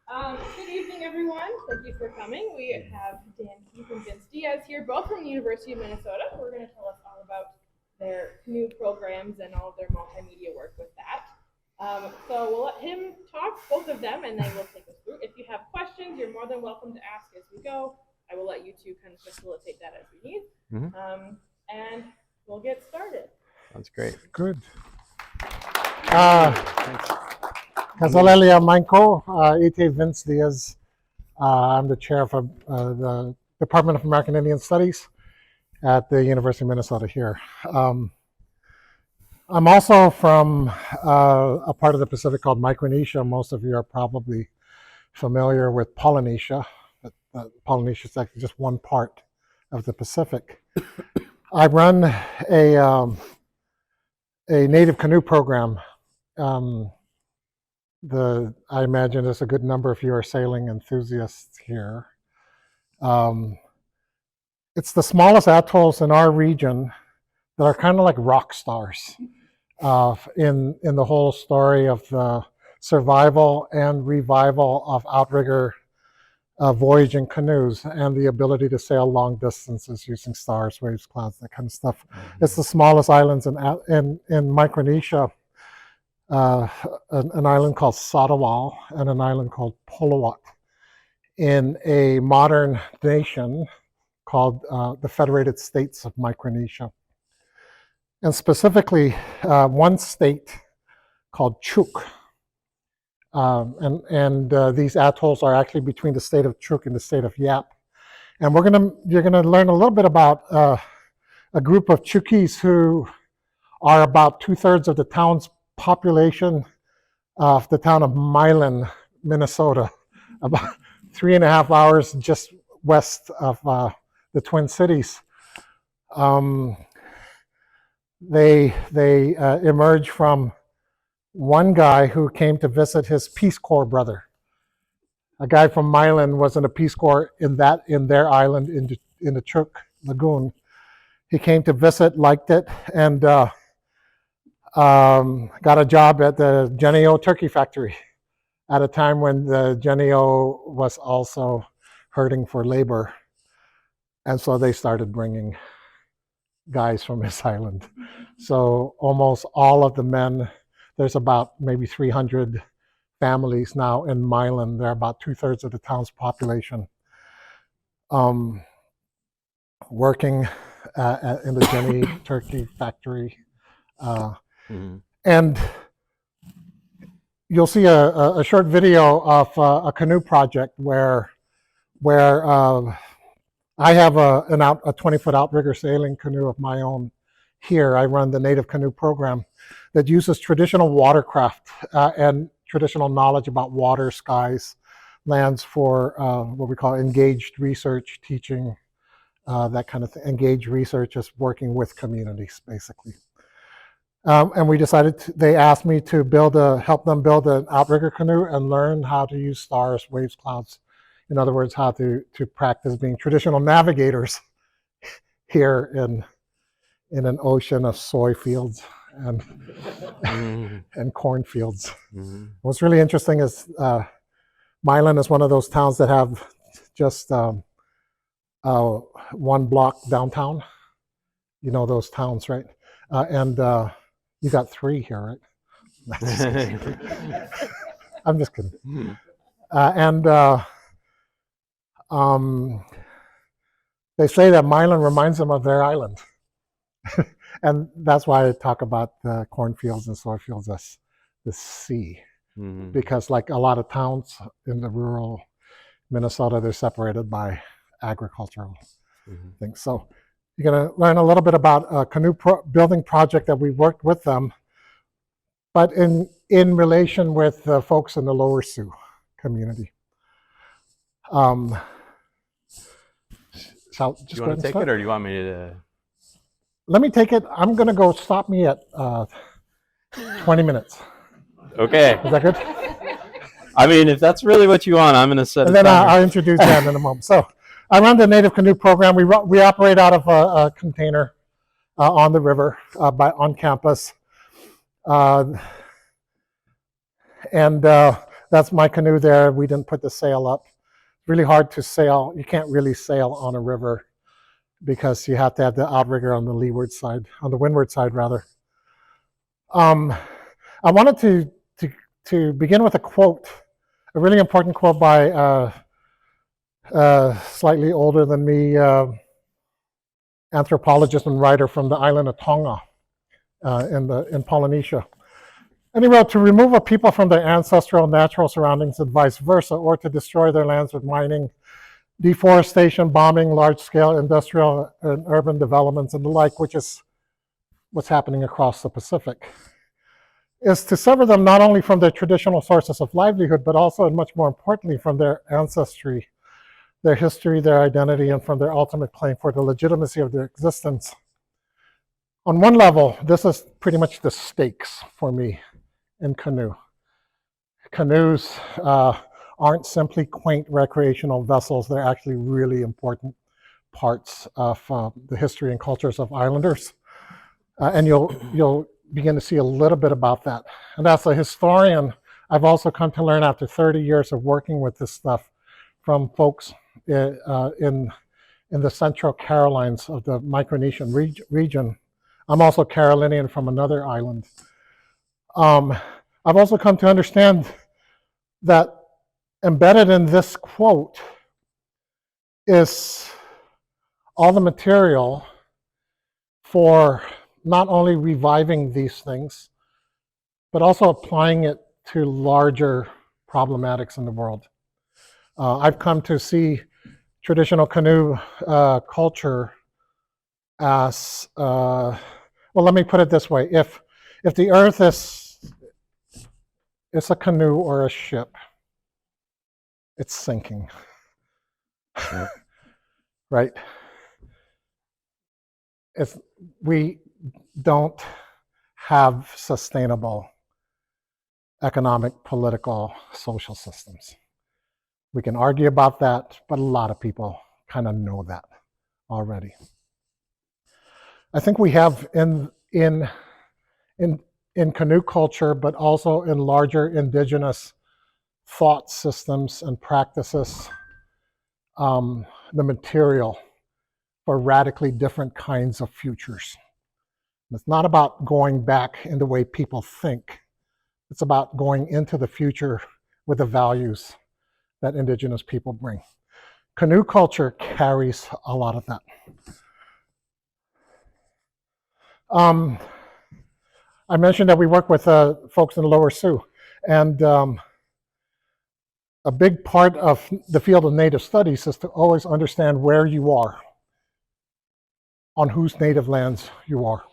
Good evening, everyone. Thank you for coming. We have Dan Keefe and Vince Diaz here, both from the University of Minnesota, who are going to tell us all about their canoe programs and all of their multimedia work with that. So we'll let him talk, both of them, and then we'll take us through. If you have questions, you're more than welcome to ask as we go. I will let you two kind of facilitate that as we need. And we'll get started. That's great. Good. Kazalelia Manko, Ite Vince Diaz. I'm the chair for the Department of American Indian Studies at the University of Minnesota here. I'm also from a part of the Pacific called Micronesia. Most of you are probably familiar with Polynesia. But Polynesia is actually just one part of the Pacific. I run a Native Canoe Program. I imagine there's a good number of you are sailing enthusiasts here. It's the smallest atolls in our region that are kind of like rock stars in the whole story of the survival and revival of outrigger voyaging canoes and the ability to sail long distances using stars, waves, clouds, that kind of stuff. It's the smallest islands in Micronesia. An island called Sotawal and an island called Polowat in a modern nation called the Federated States of Micronesia. And specifically, one state called Chuuk. These atolls are actually between the state of Chuuk and the state of Yap. And you're gonna learn a little bit about a group of Chuukese who are about 2/3 of the town's population of the town of Milan, Minnesota, about 3.5 hours just west of the Twin Cities. They emerge from one guy who came to visit his Peace Corps brother. A guy from Milan was in a Peace Corps in their island in the Chuuk Lagoon. He came to visit, liked it, and got a job at the Genio turkey factory at a time when the Genio was also hurting for labor. And so they started bringing guys from his island. So almost all of the men, there's about maybe 300 families now in Milan. They're about 2/3 of the town's population working in the Genio turkey factory. And you'll see a short video of a canoe project where I have a 20-foot outrigger sailing canoe of my own here. I run the Native Canoe Program that uses traditional watercraft and traditional knowledge about water, skies, lands for what we call engaged research, teaching, that kind of thing. Engaged research is working with communities, basically. And we decided, they asked me to help them build an outrigger canoe and learn how to use stars, waves, clouds. In other words, how to practice being traditional navigators here in an ocean of soy fields and cornfields. What's really interesting is Milan is one of those towns that have just one block downtown. You know those towns, right? You got 3 here, right? I'm just kidding. They say that Milan reminds them of their island. And that's why I talk about the cornfields and soy fields as the sea. Because like a lot of towns in the rural Minnesota, they're separated by agricultural things. So you're going to learn a little bit about a canoe building project that we worked with them, but in relation with the folks in the Lower Sioux community. So Do you want to take it, or do you want me to? Let me take it. I'm going to go. Stop me at 20 minutes. Okay. Is that good? I mean, if that's really what you want, I'm going to set. And then I'll introduce them in a moment. So I run the Native Canoe Program. We operate out of a container on the river on campus. And That's my canoe there. We didn't put the sail up. It's really hard to sail. You can't really sail on a river because you have to have the outrigger on the leeward side, on the windward side rather. I wanted to begin with a quote, a really important quote by slightly older than me, anthropologist and writer from the island of Tonga in Polynesia. And he wrote, "To remove a people from their ancestral natural surroundings and vice versa, or to destroy their lands with mining, deforestation, bombing, large-scale industrial and urban developments and the like," which is what's happening across the Pacific, "is to sever them not only from their traditional sources of livelihood, but also, and much more importantly, from their ancestry, their history, their identity, and from their ultimate claim for the legitimacy of their existence." On one level, this is pretty much the stakes for me in canoe. Canoes aren't simply quaint recreational vessels. They're actually really important parts of the history and cultures of islanders. And you'll begin to see a little bit about that. And as a historian, I've also come to learn after 30 years of working with this stuff from folks in the Central Carolines of the Micronesian region. I'm also Carolinian from another island. I've also come to understand that embedded in this quote is all the material for not only reviving these things, but also applying it to larger problematics in the world. I've come to see traditional canoe culture as, well, let me put it this way. If the earth is a canoe or a ship, it's sinking, right? We don't have sustainable economic, political, social systems. We can argue about that, but a lot of people kind of know that already. I think we have in canoe culture, but also in larger indigenous thought systems and practices, the material for radically different kinds of futures. It's not about going back in the way people think. It's about going into the future with the values that indigenous people bring. Canoe culture carries a lot of that. I mentioned that we work with folks in Lower Sioux, and a big part of the field of Native studies is to always understand where you are, on whose native lands you are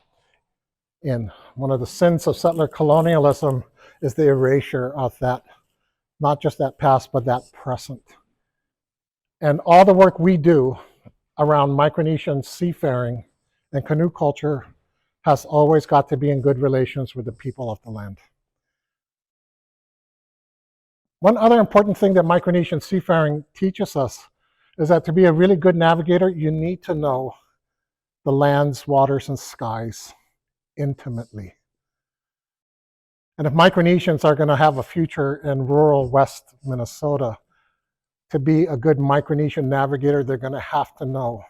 in. One of the sins of settler colonialism is the erasure of that, not just that past, but that present. And all the work we do around Micronesian seafaring and canoe culture has always got to be in good relations with the people of the land. One other important thing that Micronesian seafaring teaches us is that to be a really good navigator, you need to know the lands, waters, and skies intimately. And if Micronesians are going to have a future in rural West Minnesota, to be a good Micronesian navigator, they're going to have to know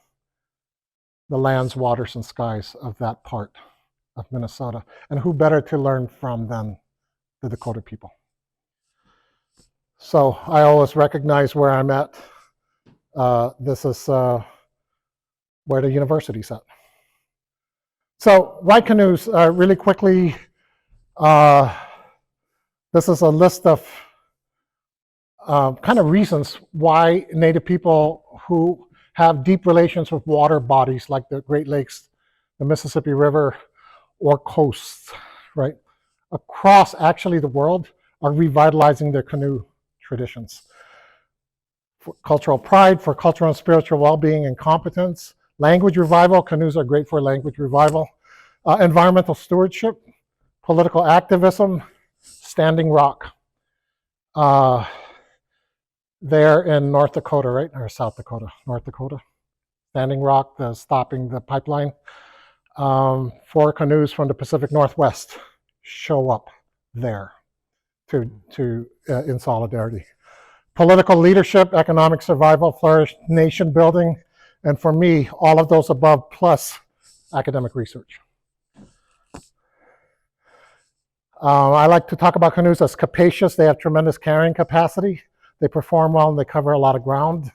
the lands, waters, and skies of that part of Minnesota. And who better to learn from than the Dakota people? So I always recognize where I'm at. This is where the university's at. So why canoes? Really quickly, this is a list of kind of reasons why Native people who have deep relations with water bodies like the Great Lakes, the Mississippi River, or coasts, right, across actually the world, are revitalizing their canoe traditions. For cultural pride, for cultural and spiritual well-being and competence. Language revival, canoes are great for language revival. Environmental stewardship, political activism, Standing Rock. There in North Dakota, right? Or South Dakota? North Dakota. Standing Rock, stopping the pipeline. 4 canoes from the Pacific Northwest show up there in solidarity. Political leadership, economic survival, flourish, nation building, and for me, all of those above plus academic research. I like to talk about canoes as capacious. They have tremendous carrying capacity. They perform well and they cover a lot of ground.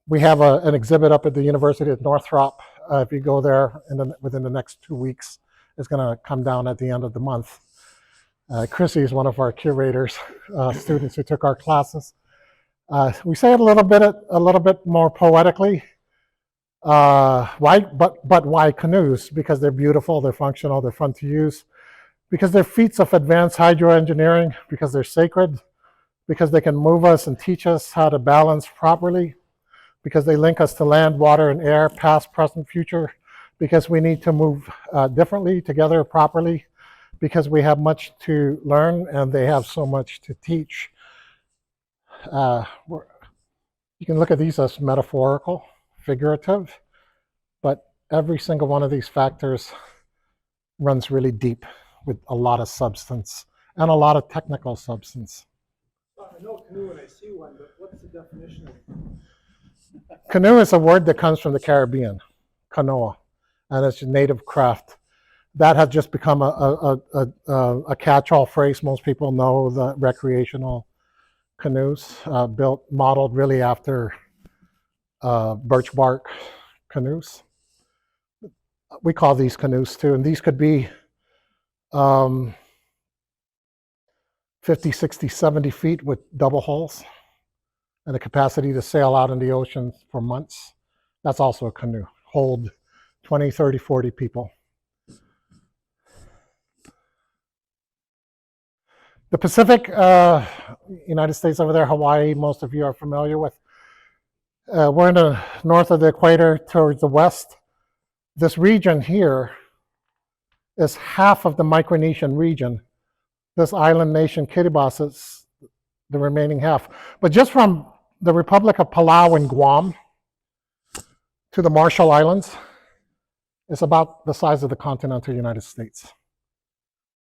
We have an exhibit up at the University of Northrop. If you go there within the next 2 weeks, it's going to come down at the end of the month. Chrissy is one of our curators, students who took our classes. We say it a little bit more poetically. Why? But why canoes? Because they're beautiful, they're functional, they're fun to use. Because they're feats of advanced hydroengineering. Because they're sacred. Because they can move us and teach us how to balance properly. Because they link us to land, water, and air, past, present, future. Because we need to move differently, together, properly. Because we have much to learn and they have so much to teach. You can look at these as metaphorical, figurative, but every single one of these factors runs really deep with a lot of substance and a lot of technical substance. Well, I know canoe when I see one, but what's the definition of it? Canoe is a word that comes from the Caribbean, canoa, and it's a native craft. That has just become a catch-all phrase. Most people know the recreational canoes, modeled really after birch bark canoes. We call these canoes too, and these could be 50, 60, 70 feet with double hulls and the capacity to sail out in the ocean for months. That's also a canoe. Hold 20, 30, 40 people. The Pacific, United States over there, Hawaii, most of you are familiar with. We're in the north of the equator towards the west. This region here is half of the Micronesian region. This island nation, Kiribati, is the remaining half. But just from the Republic of Palau and Guam to the Marshall Islands, it's about the size of the continental United States.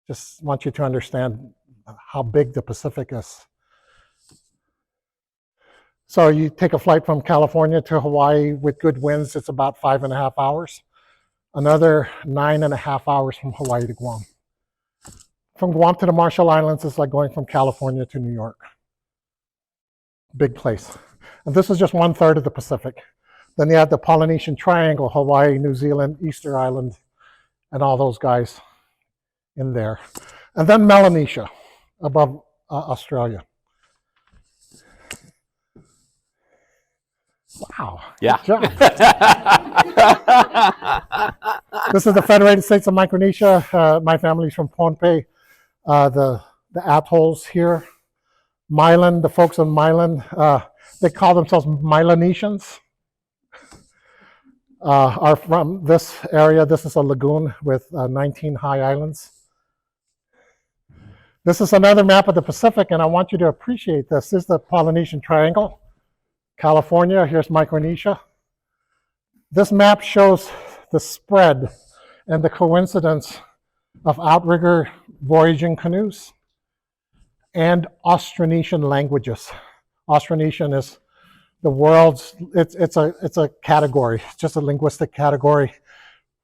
Just want you to understand how big the Pacific is. So you take a flight from California to Hawaii with good winds, it's about 5.5 hours. Another 9.5 hours from Hawaii to Guam. From Guam to the Marshall Islands, it's like going from California to New York. Big place. And this is just 1/3 of the Pacific. Then you have the Polynesian Triangle, Hawaii, New Zealand, Easter Island, and all those guys in there. And then Melanesia, above Australia. Wow. Yeah. Good job. This is the Federated States of Micronesia. My family's from Pohnpei. The atolls here. Milan, the folks of Milan, they call themselves Melanesians. Are from this area. This is a lagoon with 19 high islands. This is another map of the Pacific, and I want you to appreciate this. This is the Polynesian Triangle. California, here's Micronesia. This map shows the spread and the coincidence of outrigger voyaging canoes and Austronesian languages. Austronesian is the world's, it's a category, it's just a linguistic category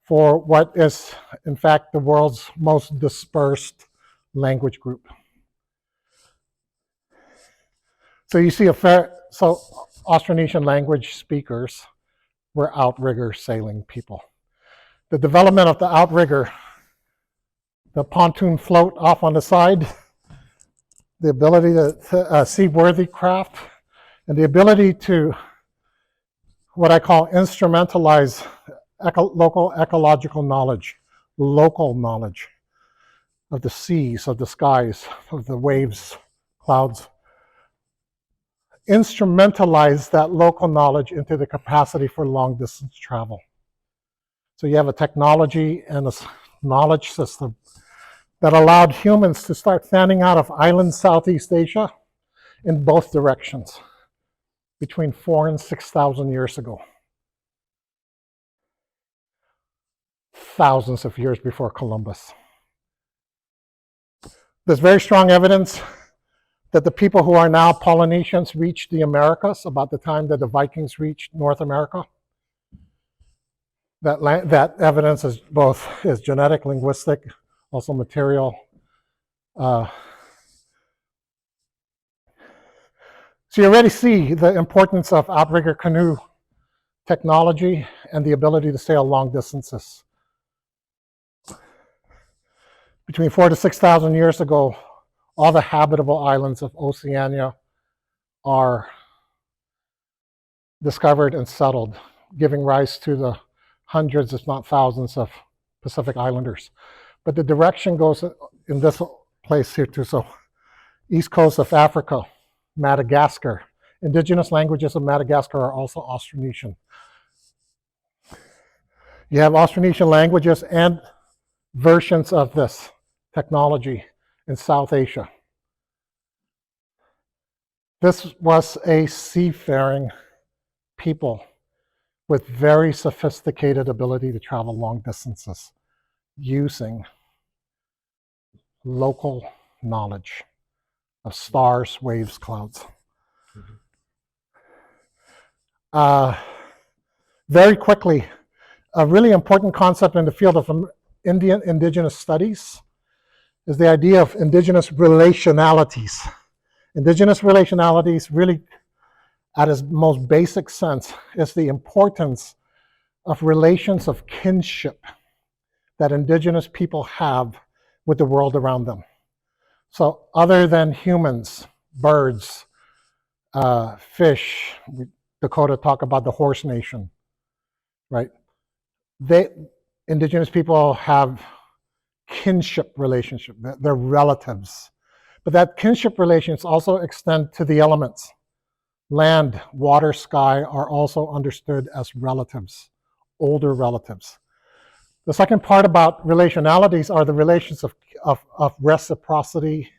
for what is, in fact, the world's most dispersed language group. So you see Austronesian language speakers were outrigger sailing people. The development of the outrigger, the pontoon float off on the side, the ability to seaworthy craft, and the ability to what I call instrumentalize local ecological knowledge, local knowledge of the seas, of the skies, of the waves, clouds. Instrumentalize that local knowledge into the capacity for long distance travel. So you have a technology and a knowledge system that allowed humans to start fanning out of island Southeast Asia in both directions between 4,000 and 6,000 years ago. Thousands of years before Columbus. There's very strong evidence that the people who are now Polynesians reached the Americas about the time that the Vikings reached North America. That evidence is both genetic, linguistic, also material. So you already see the importance of outrigger canoe technology and the ability to sail long distances. Between 4,000 to 6,000 years ago, all the habitable islands of Oceania are discovered and settled, giving rise to the hundreds, if not thousands, of Pacific Islanders. But the direction goes in this place here too. So east coast of Africa, Madagascar. Indigenous languages of Madagascar are also Austronesian. You have Austronesian languages and versions of this technology in South Asia. This was a seafaring people with very sophisticated ability to travel long distances using local knowledge of stars, waves, clouds. Very quickly, a really important concept in the field of indigenous studies is the idea of indigenous relationalities. Indigenous relationalities really, at its most basic sense, is the importance of relations of kinship that indigenous people have with the world around them. So other than humans, birds, fish, Dakota talk about the horse nation, right? Indigenous people have kinship relationship, they're relatives. But that kinship relations also extend to the elements. Land, water, sky are also understood as relatives, older relatives. The second part about relationalities are the relations of reciprocity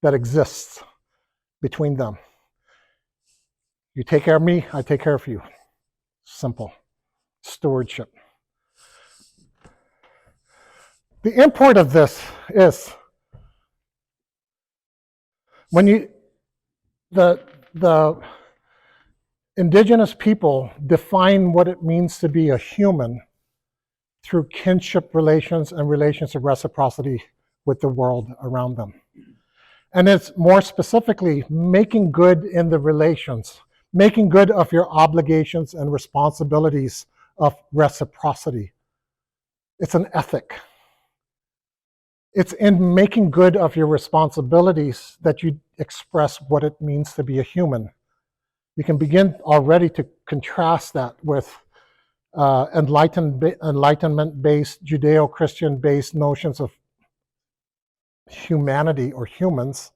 that exists between them. You take care of me, I take care of you. Simple. Stewardship. The import of this is when the indigenous people define what it means to be a human through kinship relations and relations of reciprocity with the world around them. And it's more specifically making good in the relations, making good of your obligations and responsibilities of reciprocity. It's an ethic. It's in making good of your responsibilities that you express what it means to be a human. You can begin already to contrast that with Enlightenment-based, Judeo-Christian-based notions of humanity or humans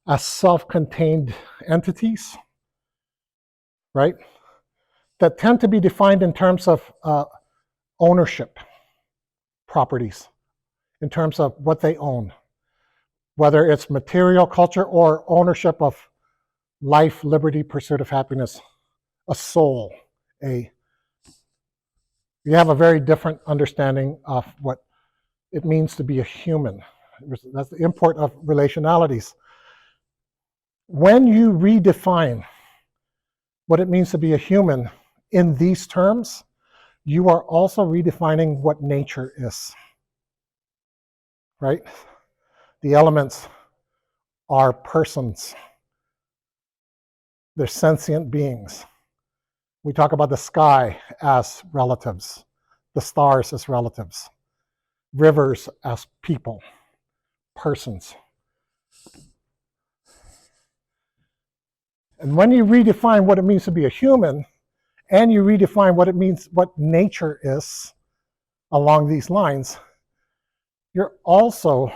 as self-contained entities, right? That tend to be defined in terms of ownership, properties, in terms of what they own, whether it's material culture or ownership of life, liberty, pursuit of happiness, a soul, you have a very different understanding of what it means to be a human. That's the import of relationalities. When you redefine what it means to be a human in these terms, you are also redefining what nature is, right? The elements are persons. They're sentient beings. We talk about the sky as relatives, the stars as relatives, rivers as people, persons. And when you redefine what it means to be a human, and you redefine what it means, what nature is along these lines, you're also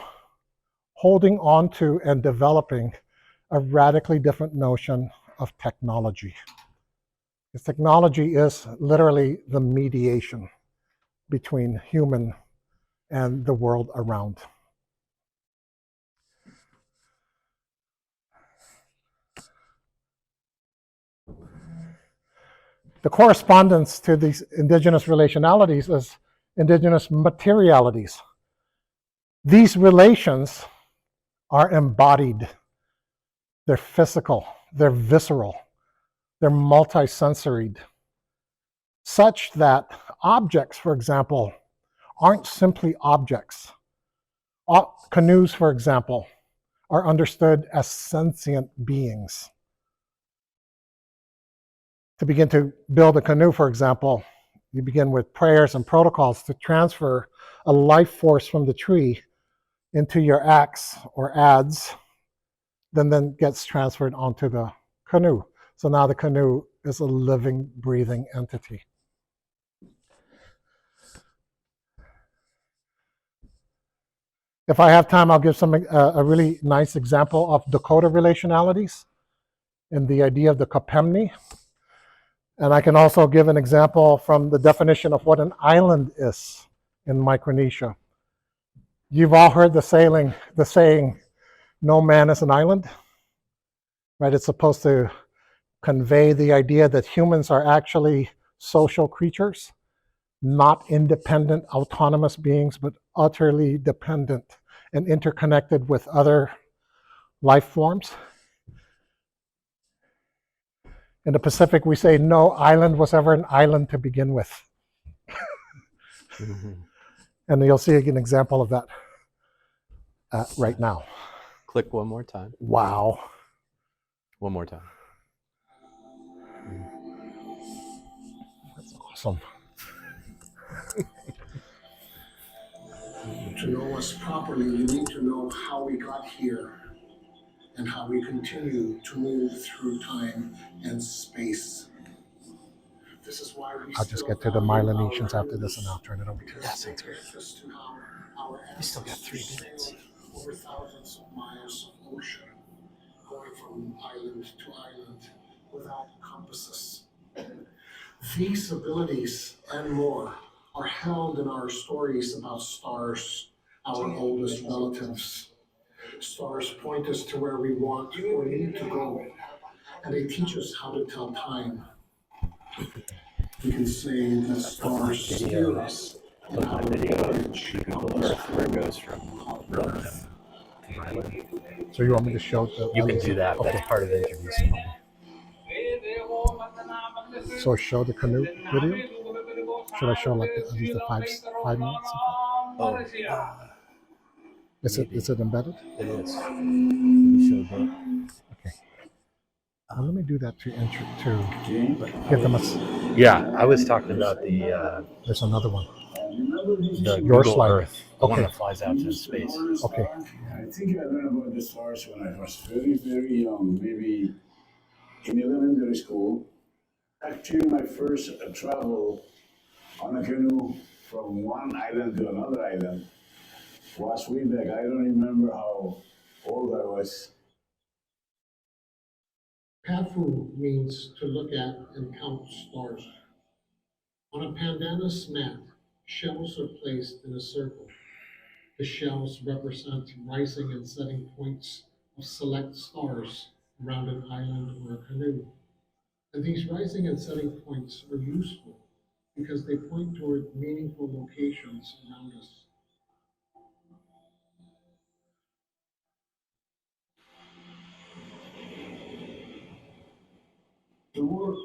holding on to and developing a radically different notion of technology. Because technology is literally the mediation between human and the world around. The correspondence to these indigenous relationalities is indigenous materialities. These relations are embodied. They're physical, they're visceral, they're multisensoried, such that objects, for example, aren't simply objects. Canoes, for example, are understood as sentient beings. To begin to build a canoe, for example, you begin with prayers and protocols to transfer a life force from the tree into your axe or adze, then gets transferred onto the canoe. So now the canoe is a living, breathing entity. If I have time, I'll give a really nice example of Dakota relationalities and the idea of the Kapemni. And I can also give an example from the definition of what an island is in Micronesia. You've all heard the saying, no man is an island, right? It's supposed to convey the idea that humans are actually social creatures, not independent, autonomous beings, but utterly dependent and interconnected with other life forms. In the Pacific, we say no island was ever an island to begin with. And you'll see an example of that right now. Click one more time. Wow. One more time. That's awesome. To know us properly, you need to know how we got here and how we continue to move through time and space. This is why we I'll just get to the Myelinesians after this and I'll turn it over to you. That sounds great. We still got 3 minutes. Over thousands of miles of ocean, going from island to island without compasses. These abilities and more are held in our stories about stars, our oldest relatives. Stars point us to where we want or need to go, and they teach us how to tell time. We can say that stars steer us in our voyage. Where it goes from relative to island. So you want me to show the... You can do that. Okay. That's part of introducing them. So show the canoe video? Should I show like at least the 5 minutes? Oh, Is it embedded? it is. You show that. Okay. Let me do that to give them a... Yeah, I was talking about the There's another one. Your slide. Earth, the one Okay. that flies out to space. Okay. I think I learned about the stars when I was very, very young, maybe in elementary school. Actually, my first travel on a canoe from one island to another island was way back. I don't remember how old I was. Pafu means to look at and count stars. On a pandanus mat, shells are placed in a circle. The shells represent rising and setting points of select stars around an island or a canoe. And these rising and setting points are useful because they point toward meaningful locations around us. The work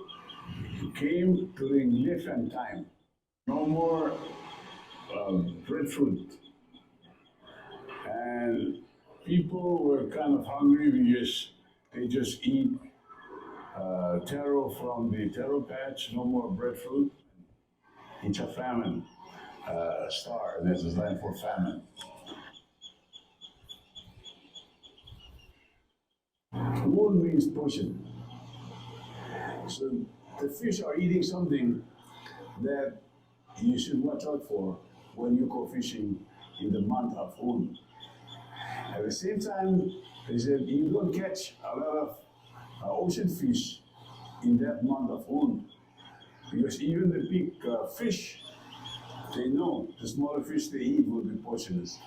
came during different time. No more breadfruit. And people were kind of hungry because they just eat taro from the taro patch, no more breadfruit. It's a famine star, and there's a line for famine. Moon means poison. So the fish are eating something that you should watch out for when you go fishing in the month of Moon. At the same time, they said you don't catch a lot of ocean fish in that month of Moon, because even the big fish, they know the smaller fish they eat will be poisonous.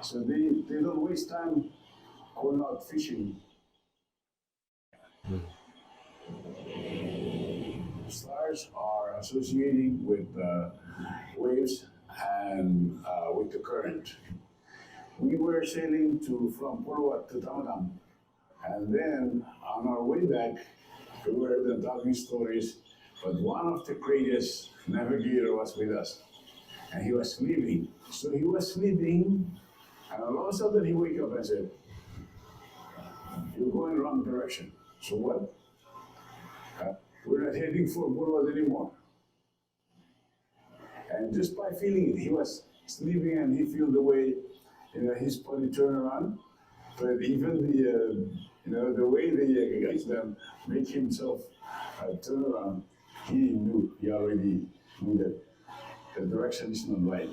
So they don't waste time going out fishing. Stars are associating with waves and with the current. we were sailing from Puluat to Tamadam. And then on our way back, we were talking stories, but one of the greatest navigator was with us, and he was sleeping. So he was sleeping, and all of a sudden he wake up and said, "You're going wrong direction." So what? We're not heading for Puluat anymore. And just by feeling it, he was sleeping and he feel the way, his body turn around. But even the way the guys then make himself turn around, he already knew that the direction is not right.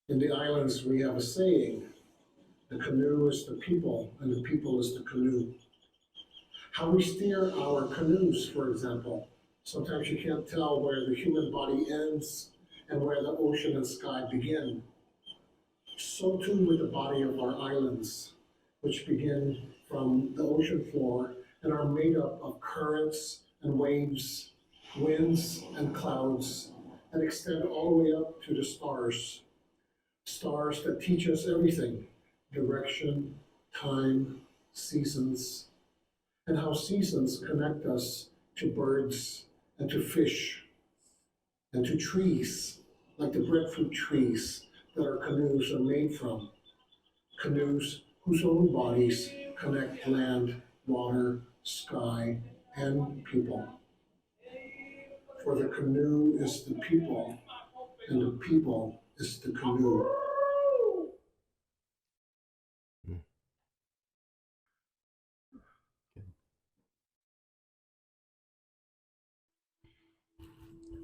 In the islands, we have a saying, the canoe is the people and the people is the canoe. How we steer our canoes, for example, sometimes you can't tell where the human body ends and where the ocean and sky begin. So too with the body of our islands, which begin from the ocean floor and are made up of currents and waves, winds and clouds, and extend all the way up to the stars. Stars that teach us everything, direction, time, seasons, and how seasons connect us to birds and to fish and to trees, like the breadfruit trees that our canoes are made from. Canoes whose own bodies connect land, water, sky, and people. For the canoe is the people, and the people is the canoe.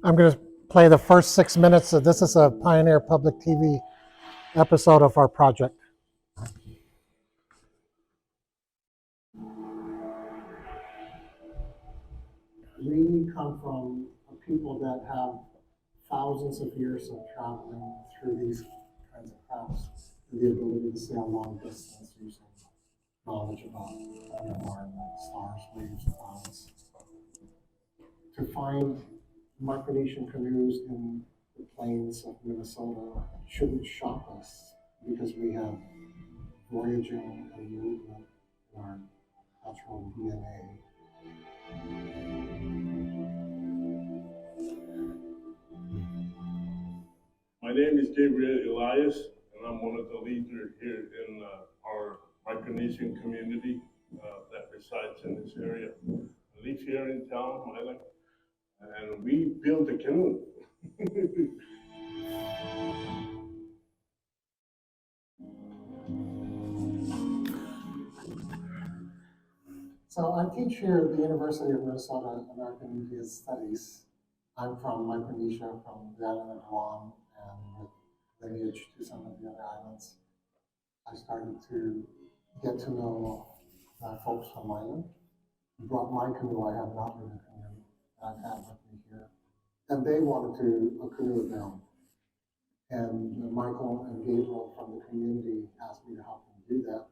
I'm going to play the first 6 minutes. This is a Pioneer Public TV episode of our project. We come from a people that have thousands of years of traveling through these kinds of crafts, the ability to sail long distance using knowledge about the environment, stars, waves, clouds. To find Micronesian canoes in the plains of Minnesota shouldn't shock us because we have voyaging and movement in our cultural DNA. My name is Gabriel Elias, and I'm one of the leaders here in our Micronesian community that resides in this area. I live here in town, Milan, and we built a canoe. So I teach here at the University of Minnesota American Indian Studies. I'm from Micronesia, from the island of Guam, and with lineage to some of the other islands. I started to get to know folks from my island. Brought my canoe. I have not ridden a canoe that I've had with me here. And they wanted to a canoe of their own. And Michael and Gabriel from the community asked me to help them do that.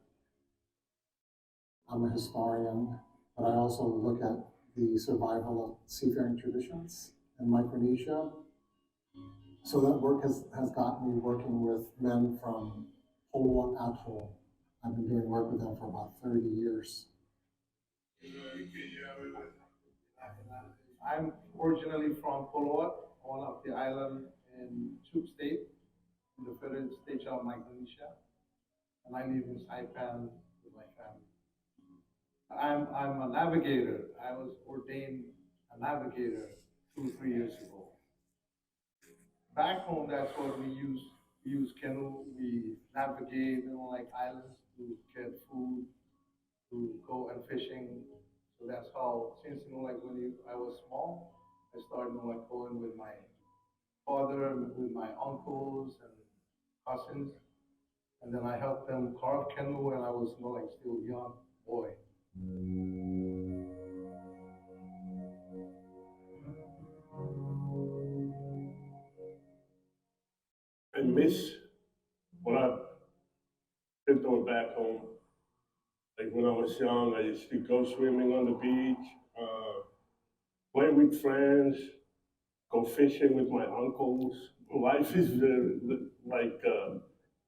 I'm a historian, but I also look at the survival of seafaring traditions in Micronesia. So that work has got me working with men from Puluat Atoll. I've been doing work with them for about 30 years. I'm originally from Puluat, one of the island in Chuuk State, in the federal state of Micronesia, and I live in Saipan with my family. I'm a navigator. I was ordained a navigator 2-3 years ago. Back home, that's what we use. We use canoe. We navigate, like islands to get food, to go and fishing. So that's how, since like when I was small, I started like going with my father, with my uncles and cousins, and then I helped them carve canoe when I was like still young boy. I miss what I've been doing back home. Like when I was young, I used to go swimming on the beach, play with friends, go fishing with my uncles. Life is very,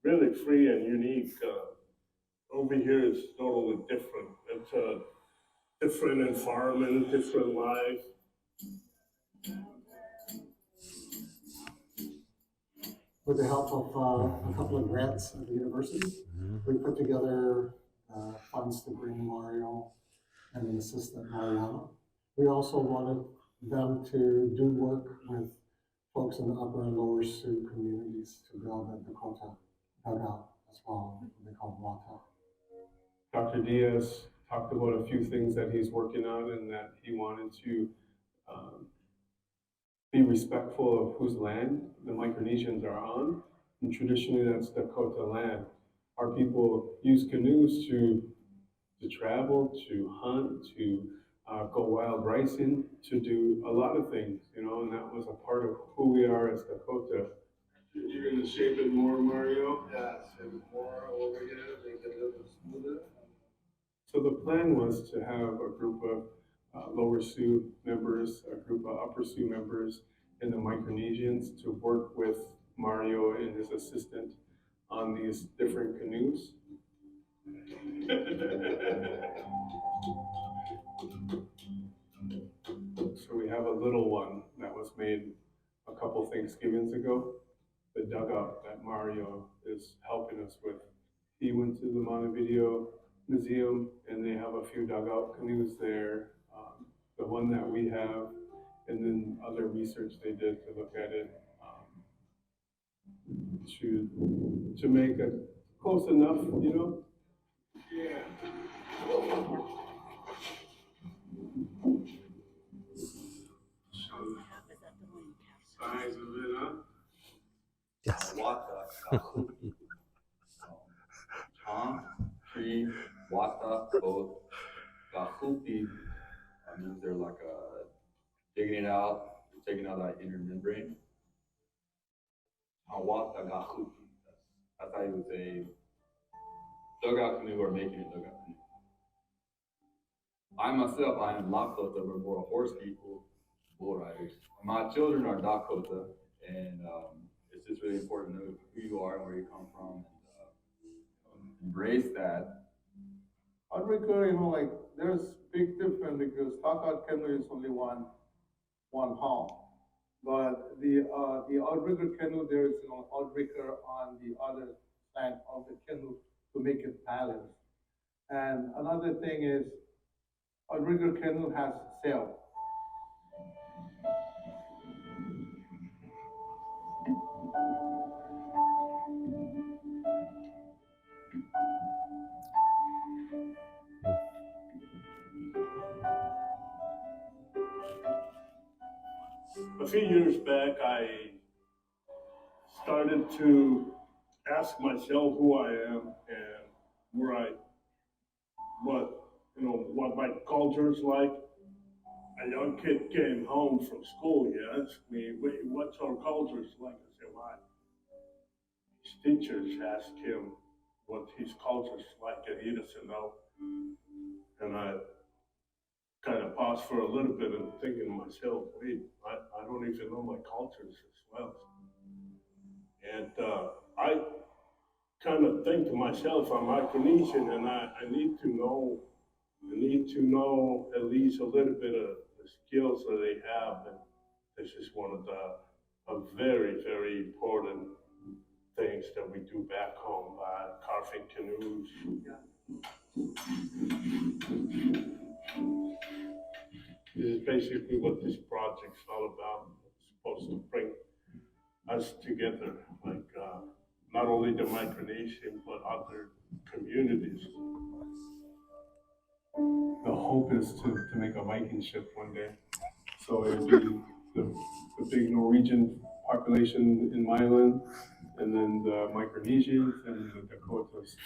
really free and unique. Over here is totally different. It's a different environment, different life. With the help of a couple of grants at the university, we put together funds to bring Mario and an assistant, Mariana. We also wanted them to do work with folks in the upper and lower Sioux communities to build a Dakota dugout as well, what they call Wata. Dr. Diaz talked about a few things that he's working on and that he wanted to be respectful of whose land the Micronesians are on. And traditionally, that's Dakota land. Our people use canoes to travel, to hunt, to go wild ricing, to do a lot of things, you know, and that was a part of who we are as Dakota. You're gonna shape it more, Mario? Yeah, shape it more over here, make it a little bit smoother. So the plan was to have a group of Lower Sioux members, a group of Upper Sioux members, and the Micronesians to work with Mario and his assistant on these different canoes. So we have a little one that was made a couple Thanksgivings ago. The dugout that Mario is helping us with. He went to the Montevideo Museum and they have a few dugout canoes there. The one that we have, and then other research they did to look at it to make it close enough, you know? Yeah. Size of it, huh? Yes. Wata, Tom, tree, wata, both. Gahupi means they're like digging it out, taking out that inner membrane. Wata gahupi. That's how you would say dugout canoe or making a dugout canoe. I myself, I am Lakota, we're more horse people, bull riders. My children are Dakota, and it's just really important to know who you are and where you come from, and embrace that. Outrigger, you know, like there's big difference because Takat canoe is only one pound, but the outrigger canoe there is outrigger on the other side of the canoe to make it balanced. And another thing is outrigger canoe has sail. A few years back, I started to ask myself who I am and what my culture is like. A young kid came home from school. He asked me, "Wait, what's our culture like?" I said, "Why?" His teachers asked him what his culture is like, and he doesn't know. And I kind of paused for a little bit and thinking to myself, wait, I don't even know my cultures as well. And I kind of think to myself, I'm Micronesian, and I need to know at least a little bit of the skills that they have. And this is one of the very, very important things that we do back home by carving canoes. This is basically what this project's all about. It's supposed to bring us together, like not only the Micronesian, but other communities. The hope is to make a Viking ship one day. So it would be the big Norwegian population in Milan, and then the Micronesians and the Dakotas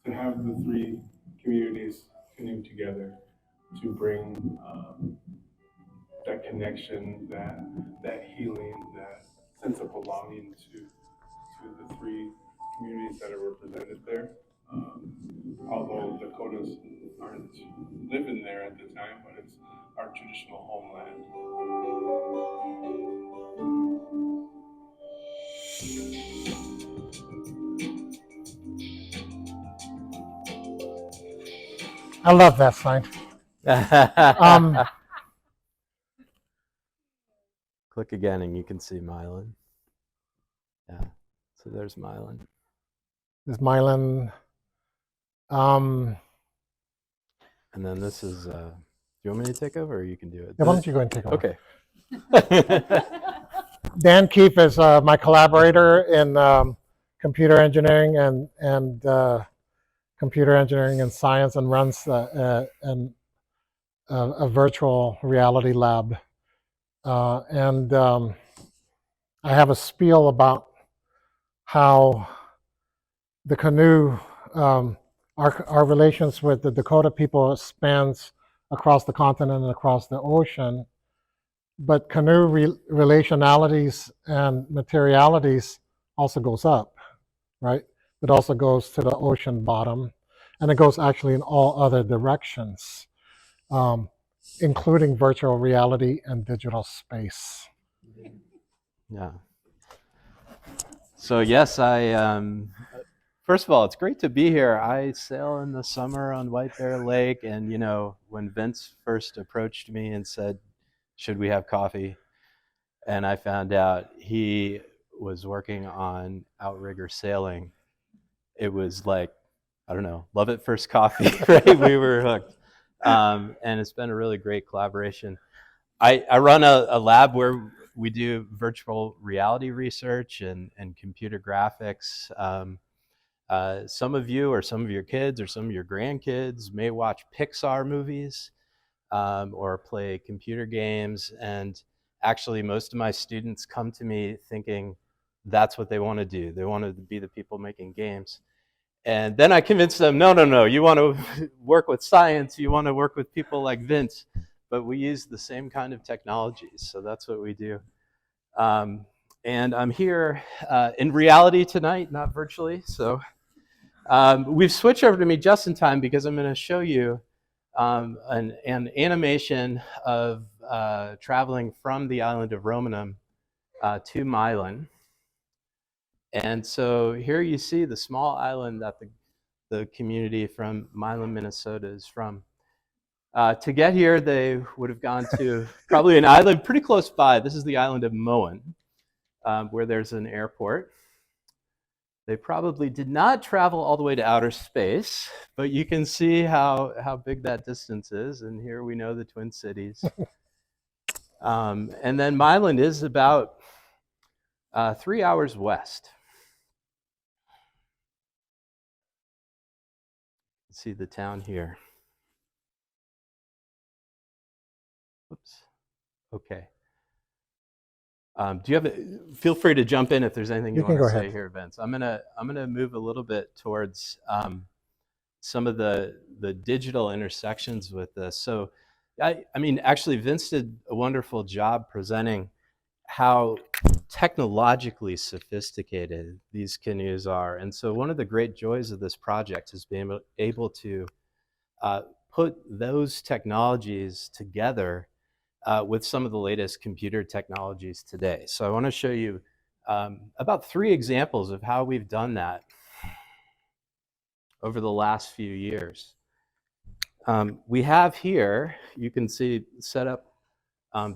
to have the three communities canoe together to bring that connection, that healing, that sense of belonging to the three communities that are represented there. Although Dakotas aren't living there at the time, but it's our traditional homeland. I love that sign. Click again and you can see Mylan. Yeah, so there's Mylan. This Mylan. And then this is, do you want me to take over or you can do it? Yeah, why don't you go and take over? Okay. Dan Keefe is my collaborator in computer engineering and computer engineering and science, and runs a virtual reality lab. I have a spiel about how the canoe, our relations with the Dakota people spans across the continent and across the ocean, but canoe relationalities and materialities also goes up, right? It also goes to the ocean bottom, and it goes actually in all other directions, including virtual reality and digital space. Yeah. So yes, first of all, it's great to be here. I sail in the summer on White Bear Lake, and you know, when Vince first approached me and said, should we have coffee? And I found out he was working on outrigger sailing. It was like, I don't know, love at first coffee, right? We were hooked. And it's been a really great collaboration. I run a lab where we do virtual reality research and computer graphics. Some of you or some of your kids or some of your grandkids may watch Pixar movies or play computer games. And actually, most of my students come to me thinking that's what they want to do. They want to be the people making games. And then I convince them, no, you want to work with science, you want to work with people like Vince, but we use the same kind of technologies, so that's what we do. And I'm here in reality tonight, not virtually, so we've switched over to me just in time because I'm going to show you an animation of traveling from the island of Romanum to Mylan. And so here you see the small island that the community from Mylan, Minnesota is from. To get here, they would have gone to probably an island pretty close by. This is the island of Moen, where there's an airport. They probably did not travel all the way to outer space, but you can see how big that distance is. And here we know the Twin Cities. And then Mylan is about 3 hours west. See the town here. Oops. Okay. Do you have feel free to jump in if there's anything you want to say here, Vince. I'm gonna move a little bit towards some of the digital intersections with this. So, I mean, actually, Vince did a wonderful job presenting how technologically sophisticated these canoes are. And so one of the great joys of this project is being able to put those technologies together with some of the latest computer technologies today. So I want to show you about 3 examples of how we've done that over the last few years. We have here, you can see set up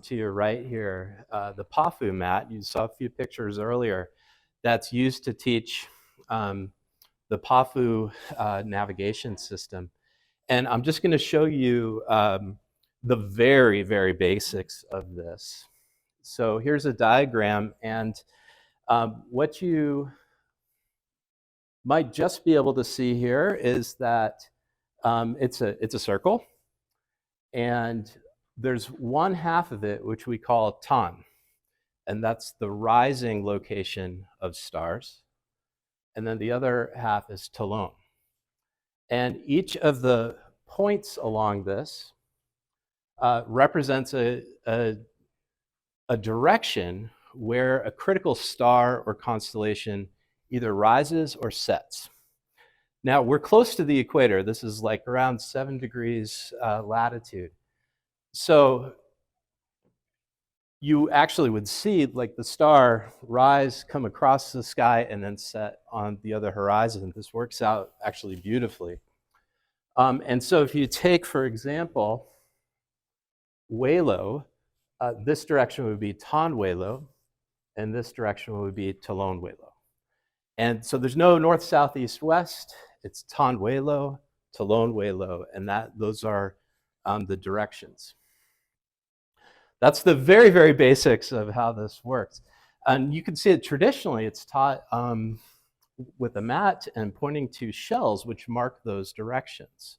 to your right here, the PAFU mat. You saw a few pictures earlier. That's used to teach the PAFU navigation system. And I'm just going to show you the very, very basics of this. So here's a diagram, and what you might just be able to see here is that it's a circle, and there's one half of it which we call Tan, and that's the rising location of stars, and then the other half is Talon. And each of the points along this represents a direction where a critical star or constellation either rises or sets. Now, we're close to the equator. This is like around 7 degrees latitude. So you actually would see like the star rise, come across the sky, and then set on the other horizon. This works out actually beautifully. And so if you take, for example, Welo, this direction would be Tonwelo, and this direction would be Talonwelo. And so there's no north, south, east, west. It's Tonwelo, Talonwelo, and those are the directions. That's the very, very basics of how this works. And you can see it traditionally, it's taught with a mat and pointing to shells which mark those directions.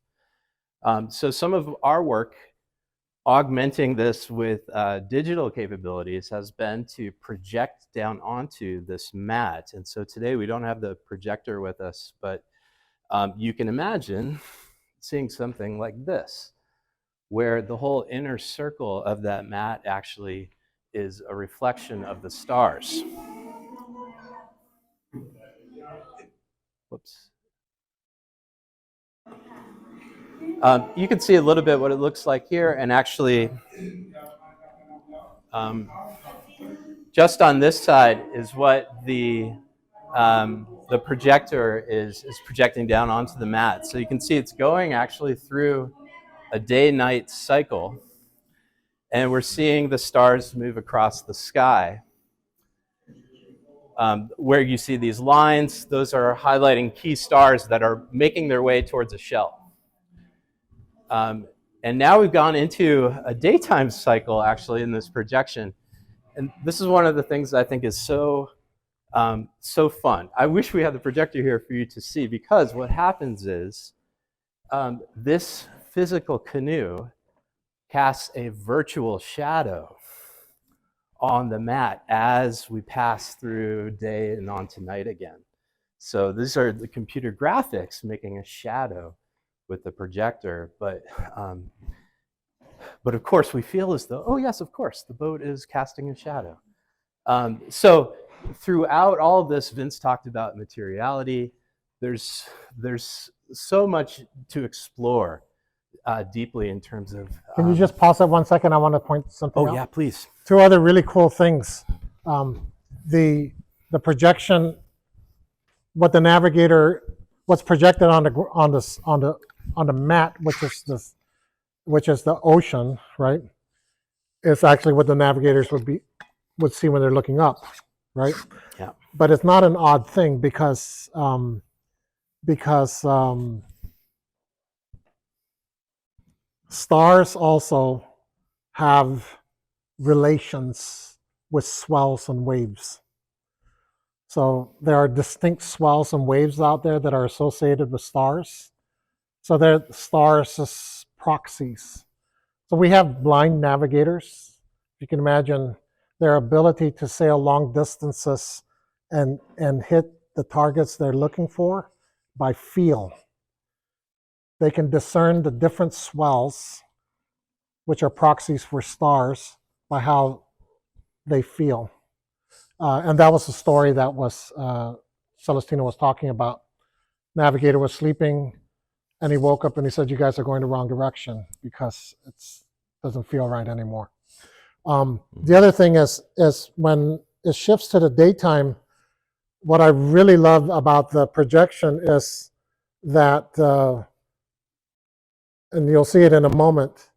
So some of our work augmenting this with digital capabilities has been to project down onto this mat. And so today we don't have the projector with us, but you can imagine seeing something like this, where the whole inner circle of that mat actually is a reflection of the stars. Whoops. You can see a little bit what it looks like here, and actually just on this side is what the projector is projecting down onto the mat. So you can see it's going actually through a day-night cycle, and we're seeing the stars move across the sky. Where you see these lines, those are highlighting key stars that are making their way towards a shell. And now we've gone into a daytime cycle actually in this projection. And this is one of the things that I think is so fun. I wish we had the projector here for you to see, because what happens is this physical canoe casts a virtual shadow on the mat as we pass through day and on to night again. So these are the computer graphics making a shadow with the projector, but of course we feel as though, oh yes, of course, the boat is casting a shadow. So throughout all of this, Vince talked about materiality. There's so much to explore deeply in terms of... Can you just pause it 1 second? I want to point something out. Oh yeah, please. Two other really cool things. The projection, what the navigator, what's projected on the mat, which is the ocean, right? Is actually what the navigators would see when they're looking up, right? Yeah. But it's not an odd thing because stars also have relations with swells and waves. So there are distinct swells and waves out there that are associated with stars. So they're stars as proxies. So we have blind navigators. You can imagine their ability to sail long distances and hit the targets they're looking for by feel. They can discern the different swells, which are proxies for stars, by how they feel. And that was the story that was Celestino was talking about. Navigator was sleeping, and he woke up and he said, "You guys are going the wrong direction because it doesn't feel right anymore." The other thing is when it shifts to the daytime, what I really love about the projection is that, and you'll see it in a moment,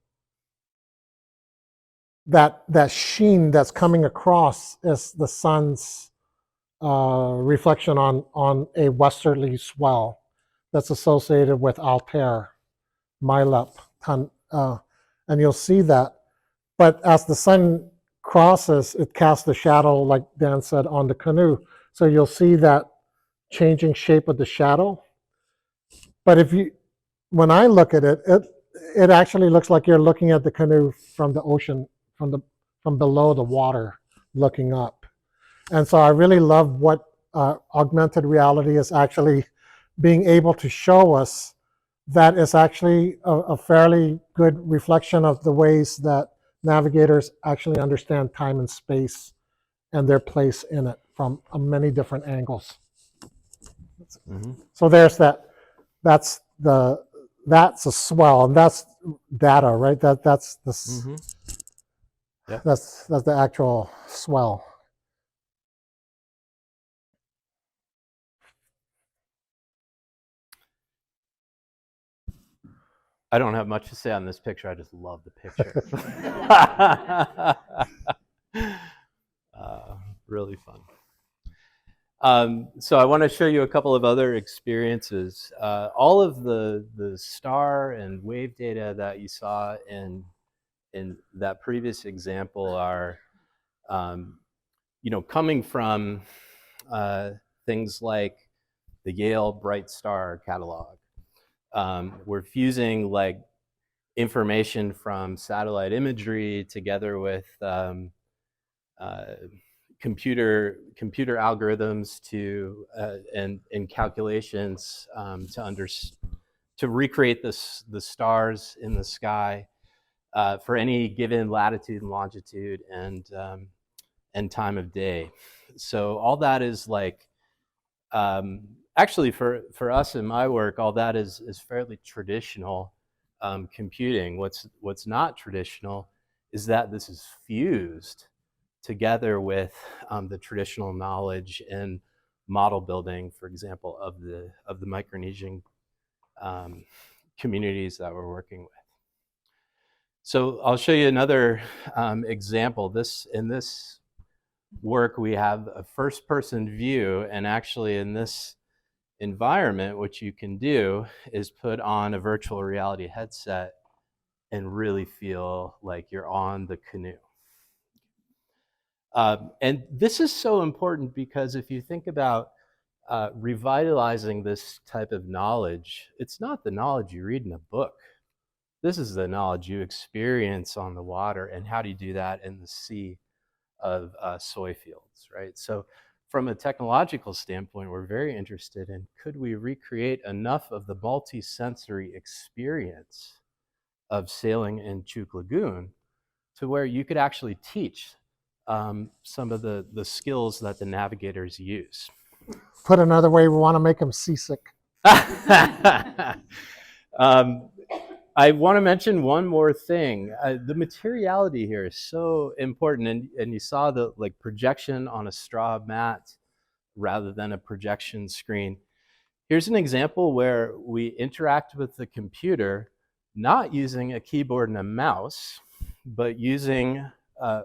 that sheen that's coming across is the sun's reflection on a westerly swell that's associated with Altair, Milep, and you'll see that. But as the sun crosses, it casts a shadow, like Dan said, on the canoe. So you'll see that changing shape of the shadow. But when I look at it, it actually looks like you're looking at the canoe from the ocean, from below the water, looking up. And so I really love what augmented reality is actually being able to show us. That is actually a fairly good reflection of the ways that navigators actually understand time and space and their place in it from many different angles. Mm-hmm. So there's that. That's a swell, and that's data, right? That's the mm-hmm. Yep. That's the actual swell. I don't have much to say on this picture. I just love the picture. Really fun. So I want to show you a couple of other experiences. All of the star and wave data that you saw in that previous example are, coming from things like the Yale Bright Star catalog. We're fusing like information from satellite imagery together with computer algorithms to and calculations to recreate the stars in the sky for any given latitude and longitude and time of day. So all that is like actually for us in my work, all that is fairly traditional computing. What's not traditional is that this is fused together with the traditional knowledge and model building, for example, of the Micronesian communities that we're working with. So I'll show you another example. In this work, we have a first-person view, and actually in this environment, what you can do is put on a virtual reality headset and really feel like you're on the canoe. And this is so important because if you think about revitalizing this type of knowledge, it's not the knowledge you read in a book. This is the knowledge you experience on the water, and how do you do that in the sea of soy fields, right? So from a technological standpoint, we're very interested in, could we recreate enough of the multi-sensory experience of sailing in Chuk Lagoon to where you could actually teach some of the skills that the navigators use. Put another way, we want to make them seasick. I want to mention one more thing. The materiality here is so important, and you saw the like projection on a straw mat rather than a projection screen. Here's an example where we interact with the computer not using a keyboard and a mouse, but using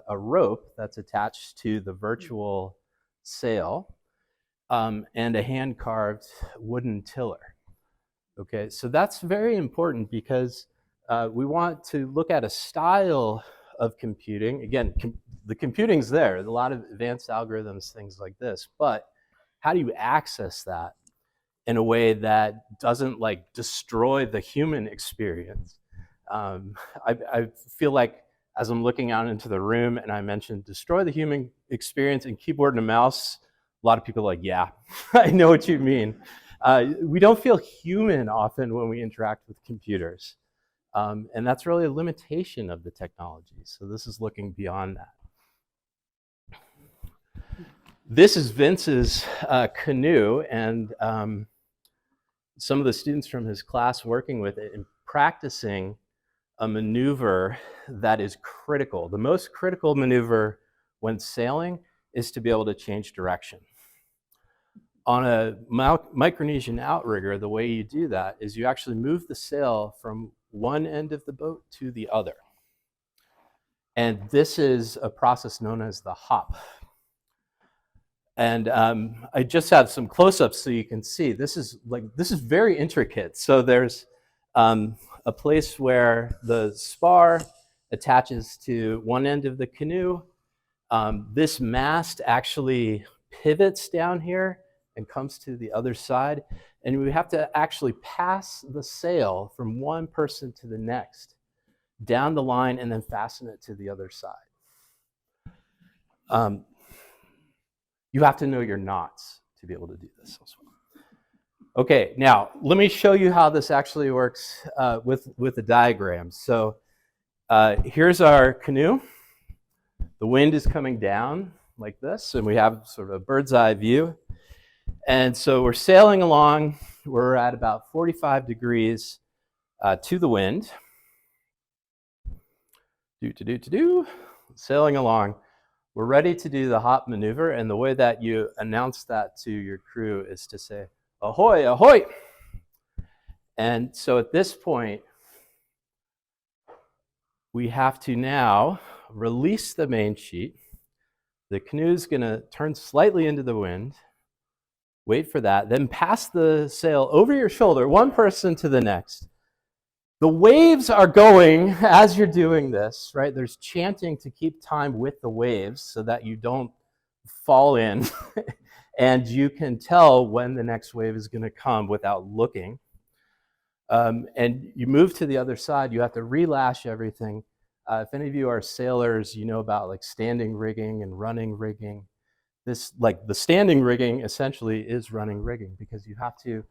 a rope that's attached to the virtual sail and a hand-carved wooden tiller. Okay, so that's very important because we want to look at a style of computing. Again, the computing's there, a lot of advanced algorithms, things like this, but how do you access that in a way that doesn't like destroy the human experience? I feel like as I'm looking out into the room and I mentioned destroy the human experience and keyboard and a mouse, a lot of people are like, yeah, I know what you mean. We don't feel human often when we interact with computers. And that's really a limitation of the technology. So this is looking beyond that. This is Vince's canoe, and some of the students from his class working with it and practicing a maneuver that is critical. The most critical maneuver when sailing is to be able to change direction. On a Micronesian outrigger, the way you do that is you actually move the sail from one end of the boat to the other. And this is a process known as the hop. And I just have some close-ups so you can see. This is very intricate. So there's a place where the spar attaches to one end of the canoe. This mast actually pivots down here and comes to the other side. And we have to actually pass the sail from one person to the next, down the line, and then fasten it to the other side. You have to know your knots to be able to do this as well. Okay, now let me show you how this actually works with the diagram. So here's our canoe. The wind is coming down like this, and we have sort of a bird's eye view. And so we're sailing along. We're at about 45 degrees to the wind. Sailing along. We're ready to do the hop maneuver, and the way that you announce that to your crew is to say, ahoy, ahoy. And so at this point, we have to now release the main sheet. The canoe's gonna turn slightly into the wind. Wait for that, then pass the sail over your shoulder, one person to the next. The waves are going as you're doing this, right? There's chanting to keep time with the waves so that you don't fall in and you can tell when the next wave is gonna come without looking. And you move to the other side, you have to relash everything. If any of you are sailors, you know about like standing rigging and running rigging. This, like the standing rigging essentially is running rigging because you have to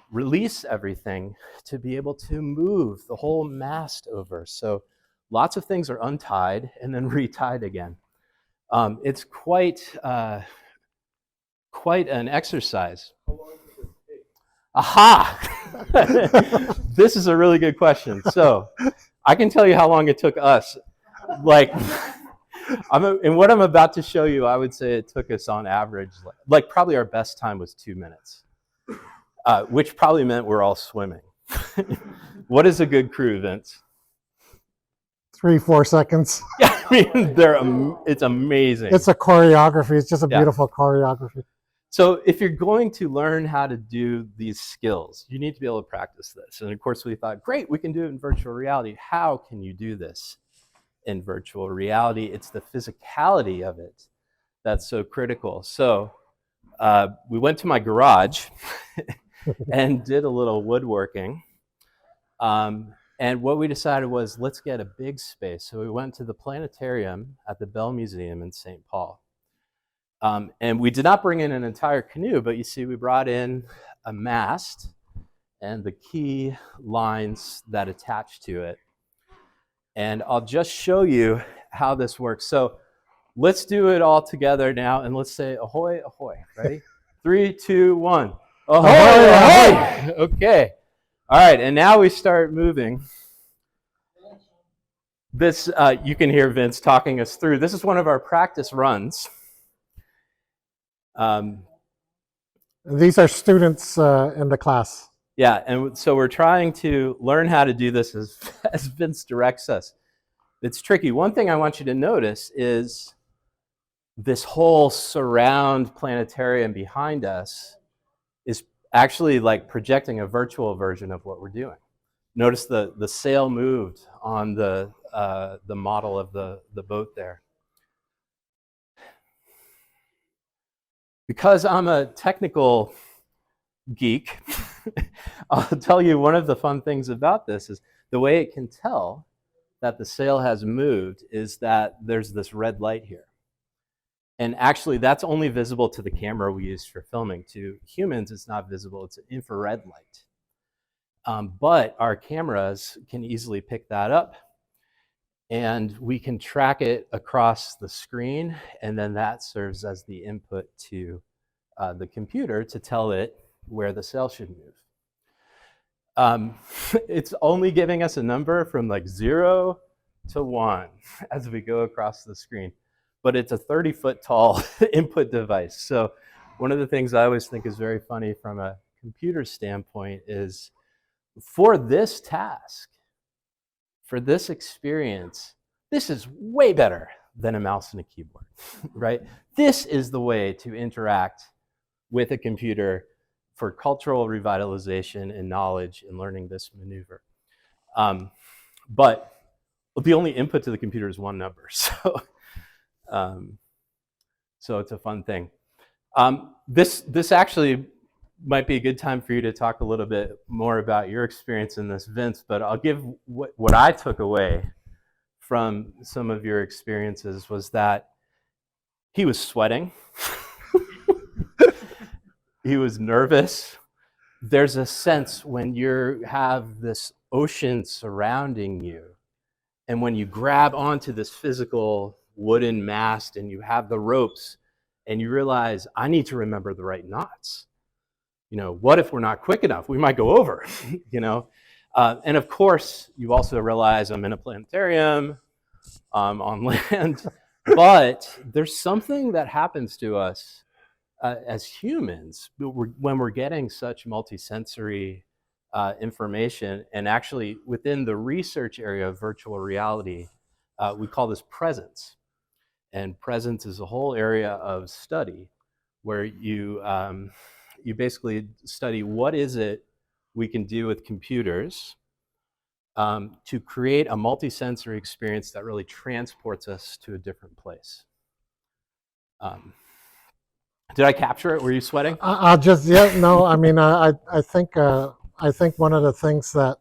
release everything to be able to move the whole mast over. So lots of things are untied and then retied again. It's quite an exercise. Aha! This is a really good question. So I can tell you how long it took us. Like, and what I'm about to show you, I would say it took us on average, like probably our best time was 2 minutes, which probably meant we're all swimming. What is a good crew, Vince? 3-4 seconds. Yeah, I mean, it's amazing. It's a choreography. It's just a Yeah. beautiful choreography. So if you're going to learn how to do these skills, you need to be able to practice this. And of course, we thought, great, we can do it in virtual reality. How can you do this in virtual reality? It's the physicality of it that's so critical. So we went to my garage and did a little woodworking. And what we decided was, let's get a big space. So we went to the planetarium at the Bell Museum in St. Paul. And we did not bring in an entire canoe, but you see we brought in a mast and the key lines that attach to it. And I'll just show you how this works. So let's do it all together now, and let's say ahoy, ahoy. Ready? 3, 2, 1. Ahoy, ahoy! Okay. All right, and now we start moving. This, you can hear Vince talking us through. This is one of our practice runs. These are students in the class. Yeah, and so we're trying to learn how to do this as Vince directs us. It's tricky. One thing I want you to notice is this whole surround planetarium behind us is actually like projecting a virtual version of what we're doing. Notice the sail moved on the model of the boat there. Because I'm a technical geek, I'll tell you one of the fun things about this is the way it can tell that the sail has moved is that there's this red light here. And actually, that's only visible to the camera we use for filming. To humans, it's not visible. It's an infrared light. But our cameras can easily pick that up. And we can track it across the screen. And then that serves as the input to the computer to tell it where the sail should move. It's only giving us a number from like 0 to 1 as we go across the screen. But it's a 30-foot tall input device. So one of the things I always think is very funny from a computer standpoint is for this task, for this experience, this is way better than a mouse and a keyboard, right? This is the way to interact with a computer for cultural revitalization and knowledge and learning this maneuver. But the only input to the computer is one number. So it's a fun thing. This actually might be a good time for you to talk a little bit more about your experience in this, Vince, but I'll give what I took away from some of your experiences was that he was sweating. He was nervous. There's a sense when you have this ocean surrounding you, and when you grab onto this physical wooden mast and you have the ropes and you realize, I need to remember the right knots. You know, what if we're not quick enough? We might go over, you know? And of course, you also realize I'm in a planetarium on land, but there's something that happens to us as humans when we're getting such multisensory information. And actually, within the research area of virtual reality, we call this presence. And presence is a whole area of study where you basically study what is it we can do with computers to create a multisensory experience that really transports us to a different place. Did I capture it? Were you sweating? I'll just, yeah, no, I mean, I think one of the things that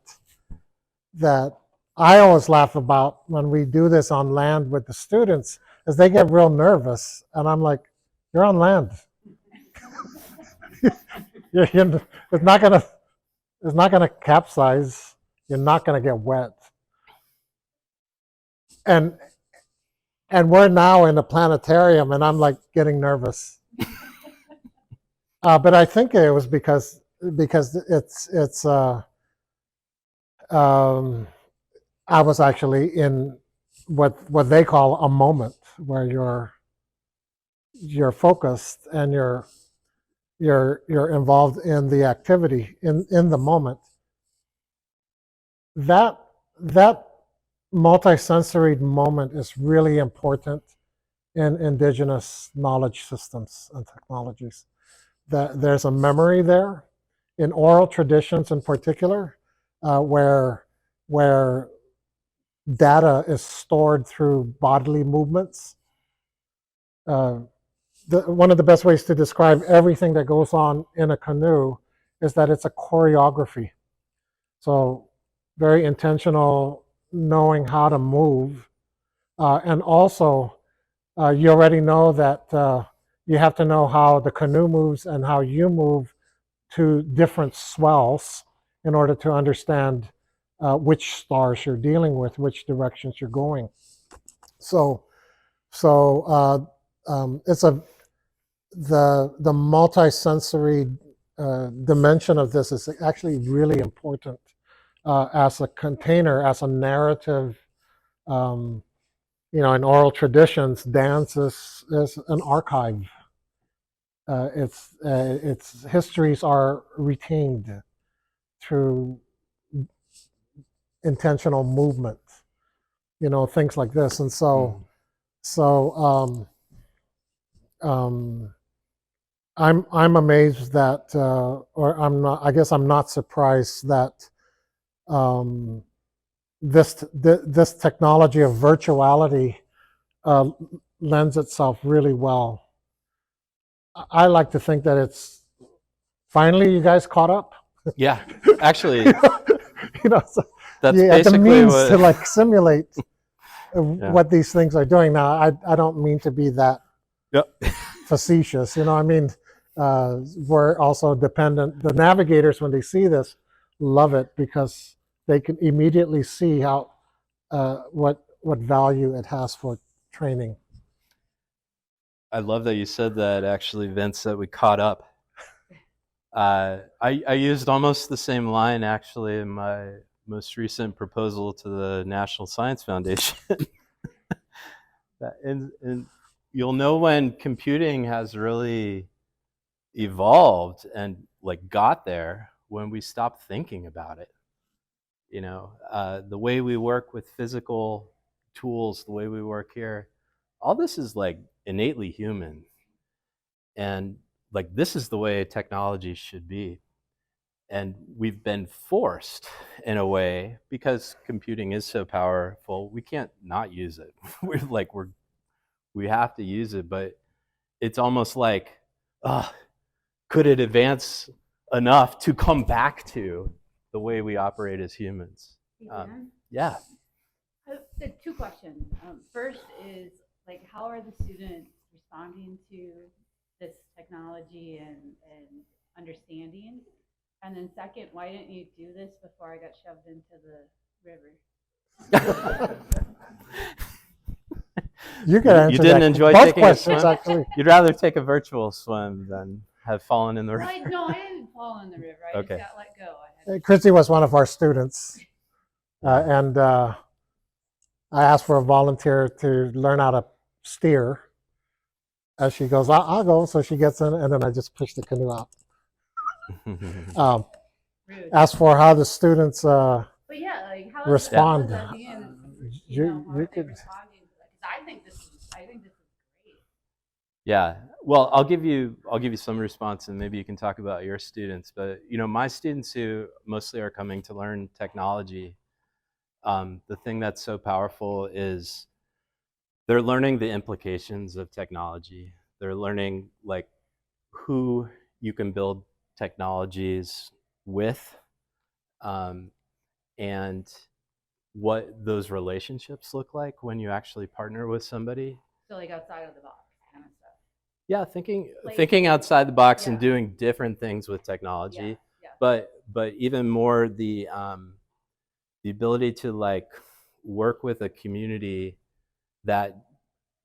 I always laugh about when we do this on land with the students is they get real nervous, and I'm like, you're on land. It's not gonna capsize. You're not gonna get wet. And we're now in a planetarium, and I'm like getting nervous. But I think it was because it's I was actually in what they call a moment where you're focused and you're involved in the activity in the moment. That multisensory moment is really important in indigenous knowledge systems and technologies. That there's a memory there, in oral traditions in particular, where data is stored through bodily movements. One of the best ways to describe everything that goes on in a canoe is that it's a choreography. So very intentional, knowing how to move. And also, you already know that you have to know how the canoe moves and how you move to different swells in order to understand which stars you're dealing with, which directions you're going. So it's the multisensory dimension of this is actually really important as a container, as a narrative. In oral traditions, dance is an archive. Its histories are retained through intentional movement, things like this. And so I'm amazed that, or I'm not. I guess I'm not surprised that this technology of virtuality lends itself really well. I like to think that it's finally you guys caught up. Yeah, actually, So that's you have the basically means what. to like simulate what these things are doing. Now, I don't mean to be that facetious. I mean, we're also dependent. The navigators, when they see this, love it because they can immediately see how what value it has for training. I love that you said that, actually, Vince, that we caught up. I used almost the same line, actually, in my most recent proposal to the National Science Foundation. and you'll know when computing has really evolved and like got there when we stop thinking about it. The way we work with physical tools, the way we work here, all this is like innately human. And like this is the way technology should be. And we've been forced in a way, because computing is so powerful, we can't not use it. We have to use it, but it's almost like, could it advance enough to come back to the way we operate as humans? Yeah. Two questions. First is how are the students responding to this technology and understanding? And then second, why didn't you do this before I got shoved into the river? You can answer You didn't that. enjoy Both taking questions, a swim? actually. You'd rather take a virtual swim than have fallen in the river? No, I didn't fall in the river. I just got let go. Chrissy was one of our students. And I asked for a volunteer to learn how to steer. As she goes, I'll go. So she gets in, and then I just push the canoe out. rude. as for how the students But yeah, like how is respond, how is that being, you how are they could. responding to that? Because I think this is great. Yeah. Well, I'll give you some response, and maybe you can talk about your students. But my students who mostly are coming to learn technology, the thing that's so powerful is they're learning the implications of technology. They're learning like who you can build technologies with, and what those relationships look like when you actually partner with somebody. So like outside of the box kind of stuff. Yeah, thinking outside the box and doing different things with technology, Yeah. but even more the ability to like work with a community that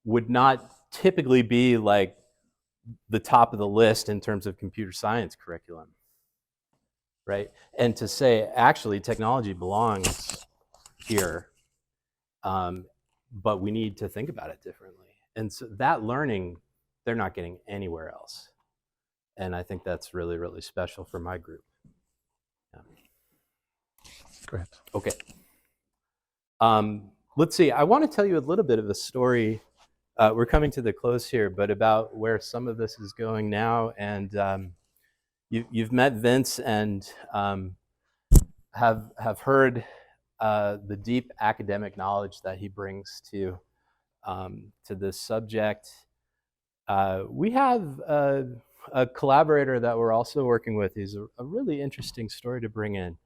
would not typically be like the top of the list in terms of computer science curriculum, right? And to say actually technology belongs here, but we need to think about it differently. And so that learning, they're not getting anywhere else. And I think that's really, really special for my group. Yeah. Great. Okay. Let's see. I want to tell you a little bit of a story. We're coming to the close here, but about where some of this is going now. And you've met Vince and have heard the deep academic knowledge that he brings to this subject. We have a collaborator that we're also working with. He's a really interesting story to bring in.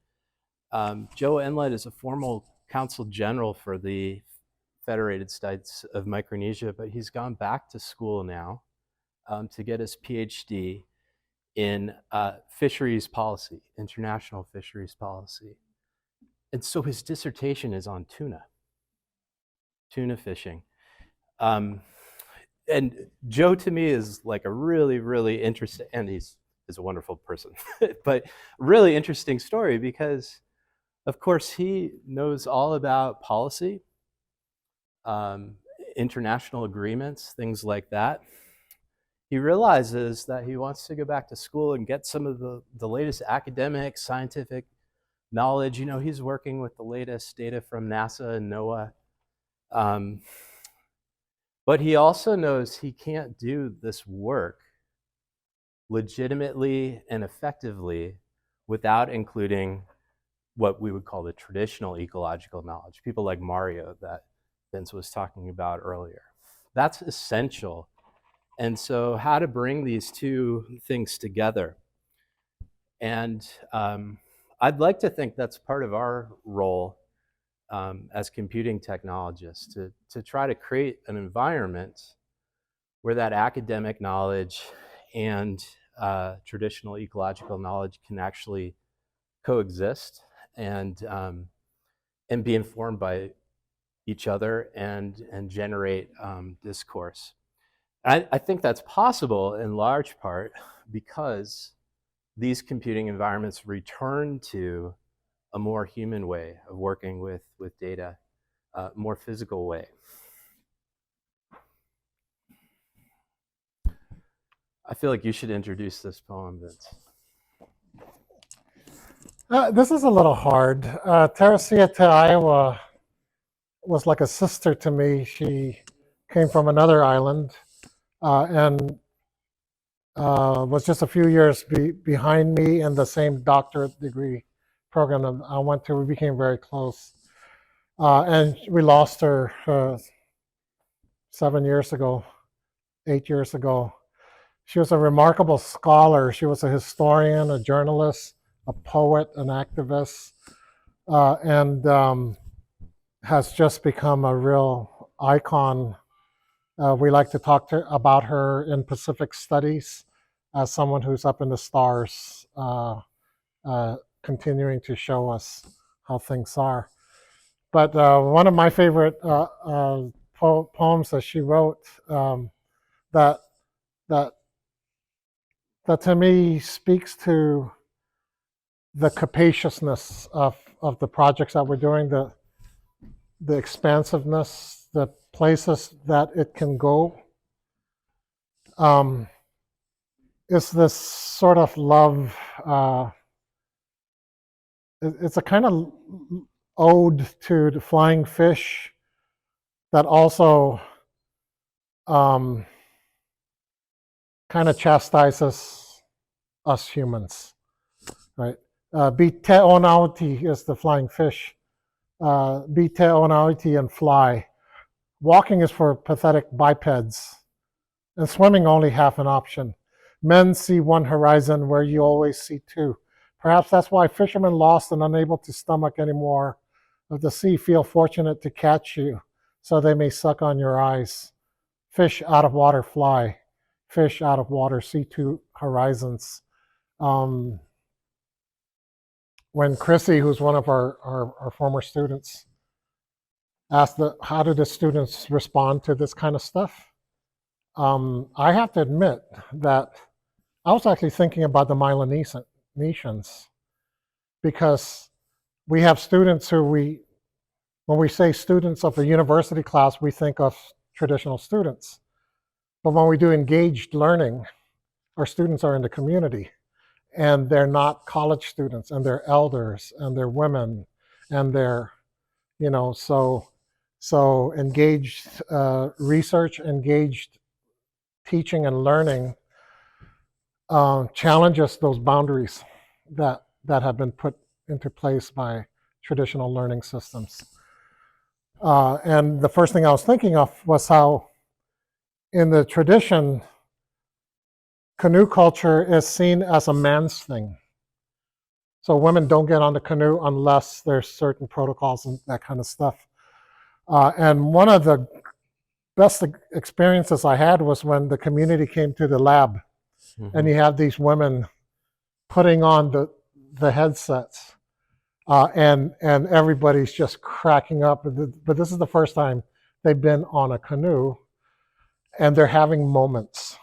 Joe Enlet is a formal consul general for the Federated States of Micronesia, but he's gone back to school now to get his PhD in fisheries policy, international fisheries policy. And so his dissertation is on tuna fishing. And Joe to me is like a really, really interesting, and he's a wonderful person, but really interesting story because of course he knows all about policy, international agreements, things like that. He realizes that he wants to go back to school and get some of the latest academic, scientific knowledge. He's working with the latest data from NASA and NOAA. But he also knows he can't do this work legitimately and effectively without including what we would call the traditional ecological knowledge, people like Mario that Vince was talking about earlier. That's essential. And so how to bring these two things together. And I'd like to think that's part of our role as computing technologists, to try to create an environment where that academic knowledge and traditional ecological knowledge can actually coexist and be informed by each other and generate discourse. I think that's possible in large part because these computing environments return to a more human way of working with data, more physical way. I feel like you should introduce this poem, Vince. This is a little hard. Teresia to Iowa was like a sister to me. She came from another island and was just a few years behind me in the same doctorate degree program that I went to. We became very close. And we lost her 7 years ago, 8 years ago. She was a remarkable scholar. She was a historian, a journalist, a poet, an activist, and has just become a real icon. We like to talk about her in Pacific Studies as someone who's up in the stars, continuing to show us how things are. But one of my favorite poems that she wrote that to me speaks to the capaciousness of the projects that we're doing, the expansiveness, the places that it can go, is this sort of love it's a kind of ode to the flying fish that also kind of chastises us humans, right? Bite onauti is the flying fish. Bite onauti and fly. Walking is for pathetic bipeds, and swimming only half an option. Men see one horizon where you always see two. Perhaps that's why fishermen lost and unable to stomach any more of the sea feel fortunate to catch you, so they may suck on your eyes. Fish out of water fly. Fish out of water see two horizons. When Chrissy, who's one of our former students, asked how do the students respond to this kind of stuff, I have to admit that I was actually thinking about the Micronesians, because we have students who when we say students of a university class, we think of traditional students. But when we do engaged learning, our students are in the community, and they're not college students, and they're elders, and they're women, and they're, so engaged research, engaged teaching and learning challenges those boundaries that have been put into place by traditional learning systems. And the first thing I was thinking of was how in the tradition, canoe culture is seen as a man's thing. So women don't get on the canoe unless there's certain protocols and that kind of stuff. And one of the best experiences I had was when the community came to the lab, and you have these women putting on the headsets, and everybody's just cracking up. But this is the first time they've been on a canoe, and they're having moments,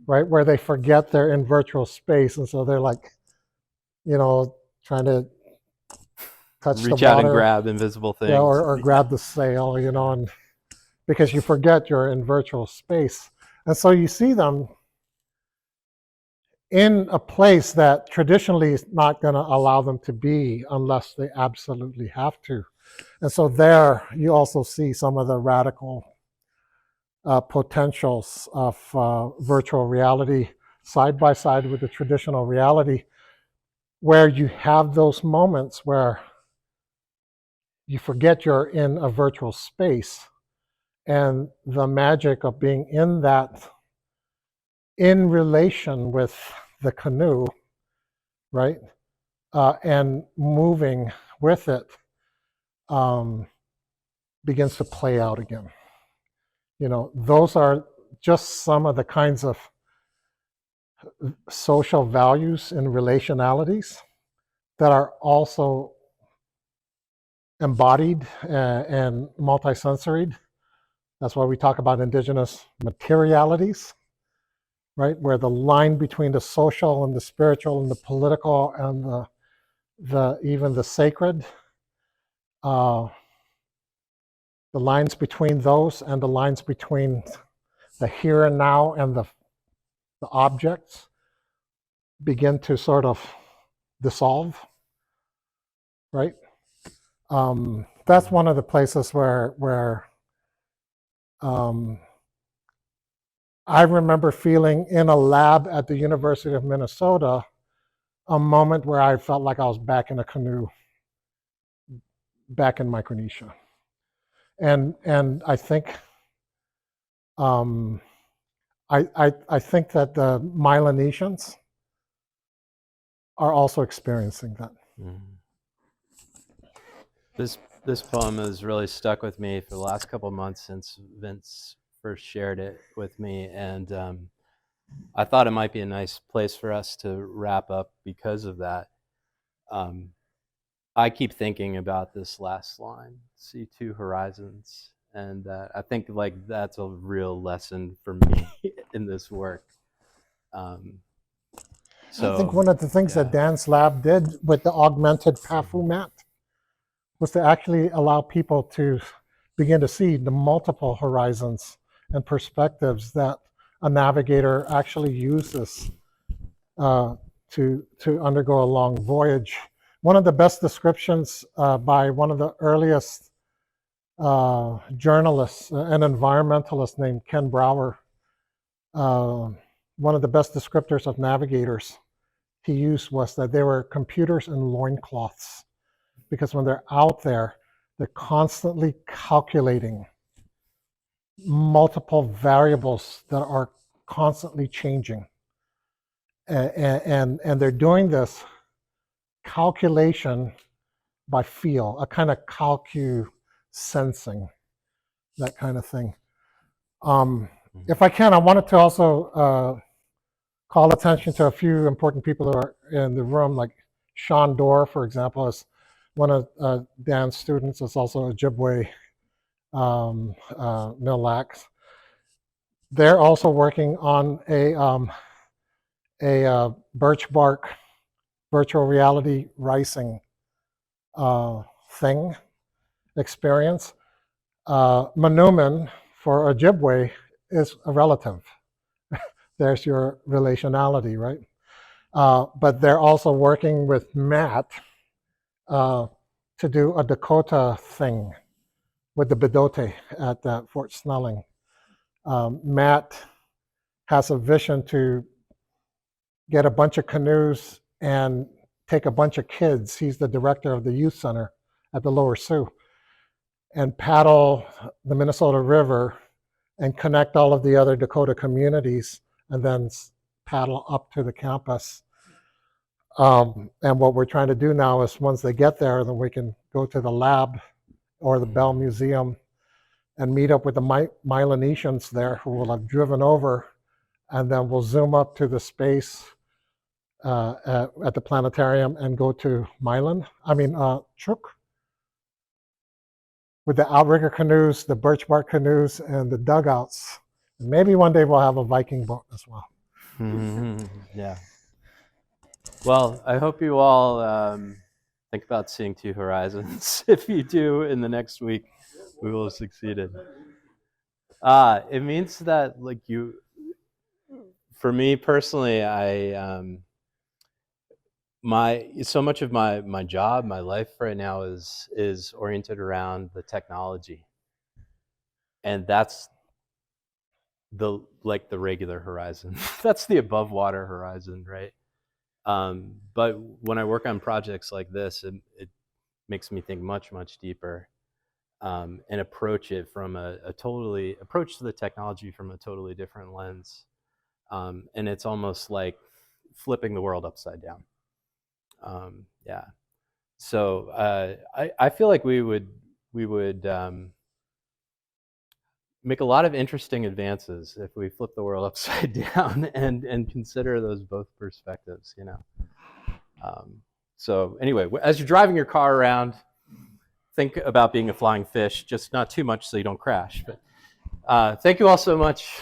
right, where they forget they're in virtual space, and so they're like, trying to touch Reach the out and water, grab invisible things. or grab the sail, and because you forget you're in virtual space, and so you see them in a place that traditionally is not going to allow them to be unless they absolutely have to. And so there you also see some of the radical potentials of virtual reality side by side with the traditional reality, where you have those moments where you forget you're in a virtual space, and the magic of being in that, in relation with the canoe, right, and moving with it, begins to play out again. Those are just some of the kinds of social values and relationalities that are also embodied and multisensoried. That's why we talk about indigenous materialities, right? Where the line between the social and the spiritual and the political and the even the sacred, the lines between those and the lines between the here and now and the objects begin to sort of dissolve, right? That's one of the places where I remember feeling in a lab at the University of Minnesota a moment where I felt like I was back in a canoe, back in Micronesia. And I think I think that the Micronesians are also experiencing that. This poem has really stuck with me for the last couple of months since Vince first shared it with me, and I thought it might be a nice place for us to wrap up because of that. I keep thinking about this last line, see two horizons, and I think like that's a real lesson for me in this work. So I think one of the things that Dan's lab did with the augmented PAFU mat was to actually allow people to begin to see the multiple horizons and perspectives that a navigator actually uses to undergo a long voyage, One of the best descriptions by one of the earliest journalists, an environmentalist named Ken Brower, one of the best descriptors of navigators he used was that they were computers in loincloths, because when they're out there, they're constantly calculating multiple variables that are constantly changing. And they're doing this calculation by feel, a kind of sensing, that kind of thing. If I can, I wanted to also call attention to a few important people who are in the room, like Sean Dorr, for example, is one of Dan's students, is also Ojibwe Mille Lacs. They're also working on a birch bark virtual reality ricing experience. Manuman for Ojibwe is a relative. There's your relationality, right? But they're also working with Matt to do a Dakota thing with the Bidote at Fort Snelling. Matt has a vision to get a bunch of canoes and take a bunch of kids. He's the director of the youth center at the Lower Sioux, and paddle the Minnesota River and connect all of the other Dakota communities, and then paddle up to the campus. And what we're trying to do now is once they get there, then we can go to the lab or the Bell Museum and meet up with the Micronesians there who will have driven over, and then we'll zoom up to the space at the planetarium and go to Chuk, with the outrigger canoes, the birch bark canoes, and the dugouts. And maybe one day we'll have a Viking boat as well. Yeah. Well, I hope you all think about seeing Two Horizons. If you do, in the next week, we will have succeeded. It means that, like, for me personally, so much of my job, my life right now is oriented around the technology, and that's the regular horizon. That's the above water horizon, right? But when I work on projects like this, it makes me think much deeper, and approach it from approach to the technology from a totally different lens, and it's almost like flipping the world upside down. Yeah. So I feel like we would make a lot of interesting advances if we flip the world upside down and consider those both perspectives, you know. So anyway, as you're driving your car around, think about being a flying fish, just not too much so you don't crash. But thank you all so much.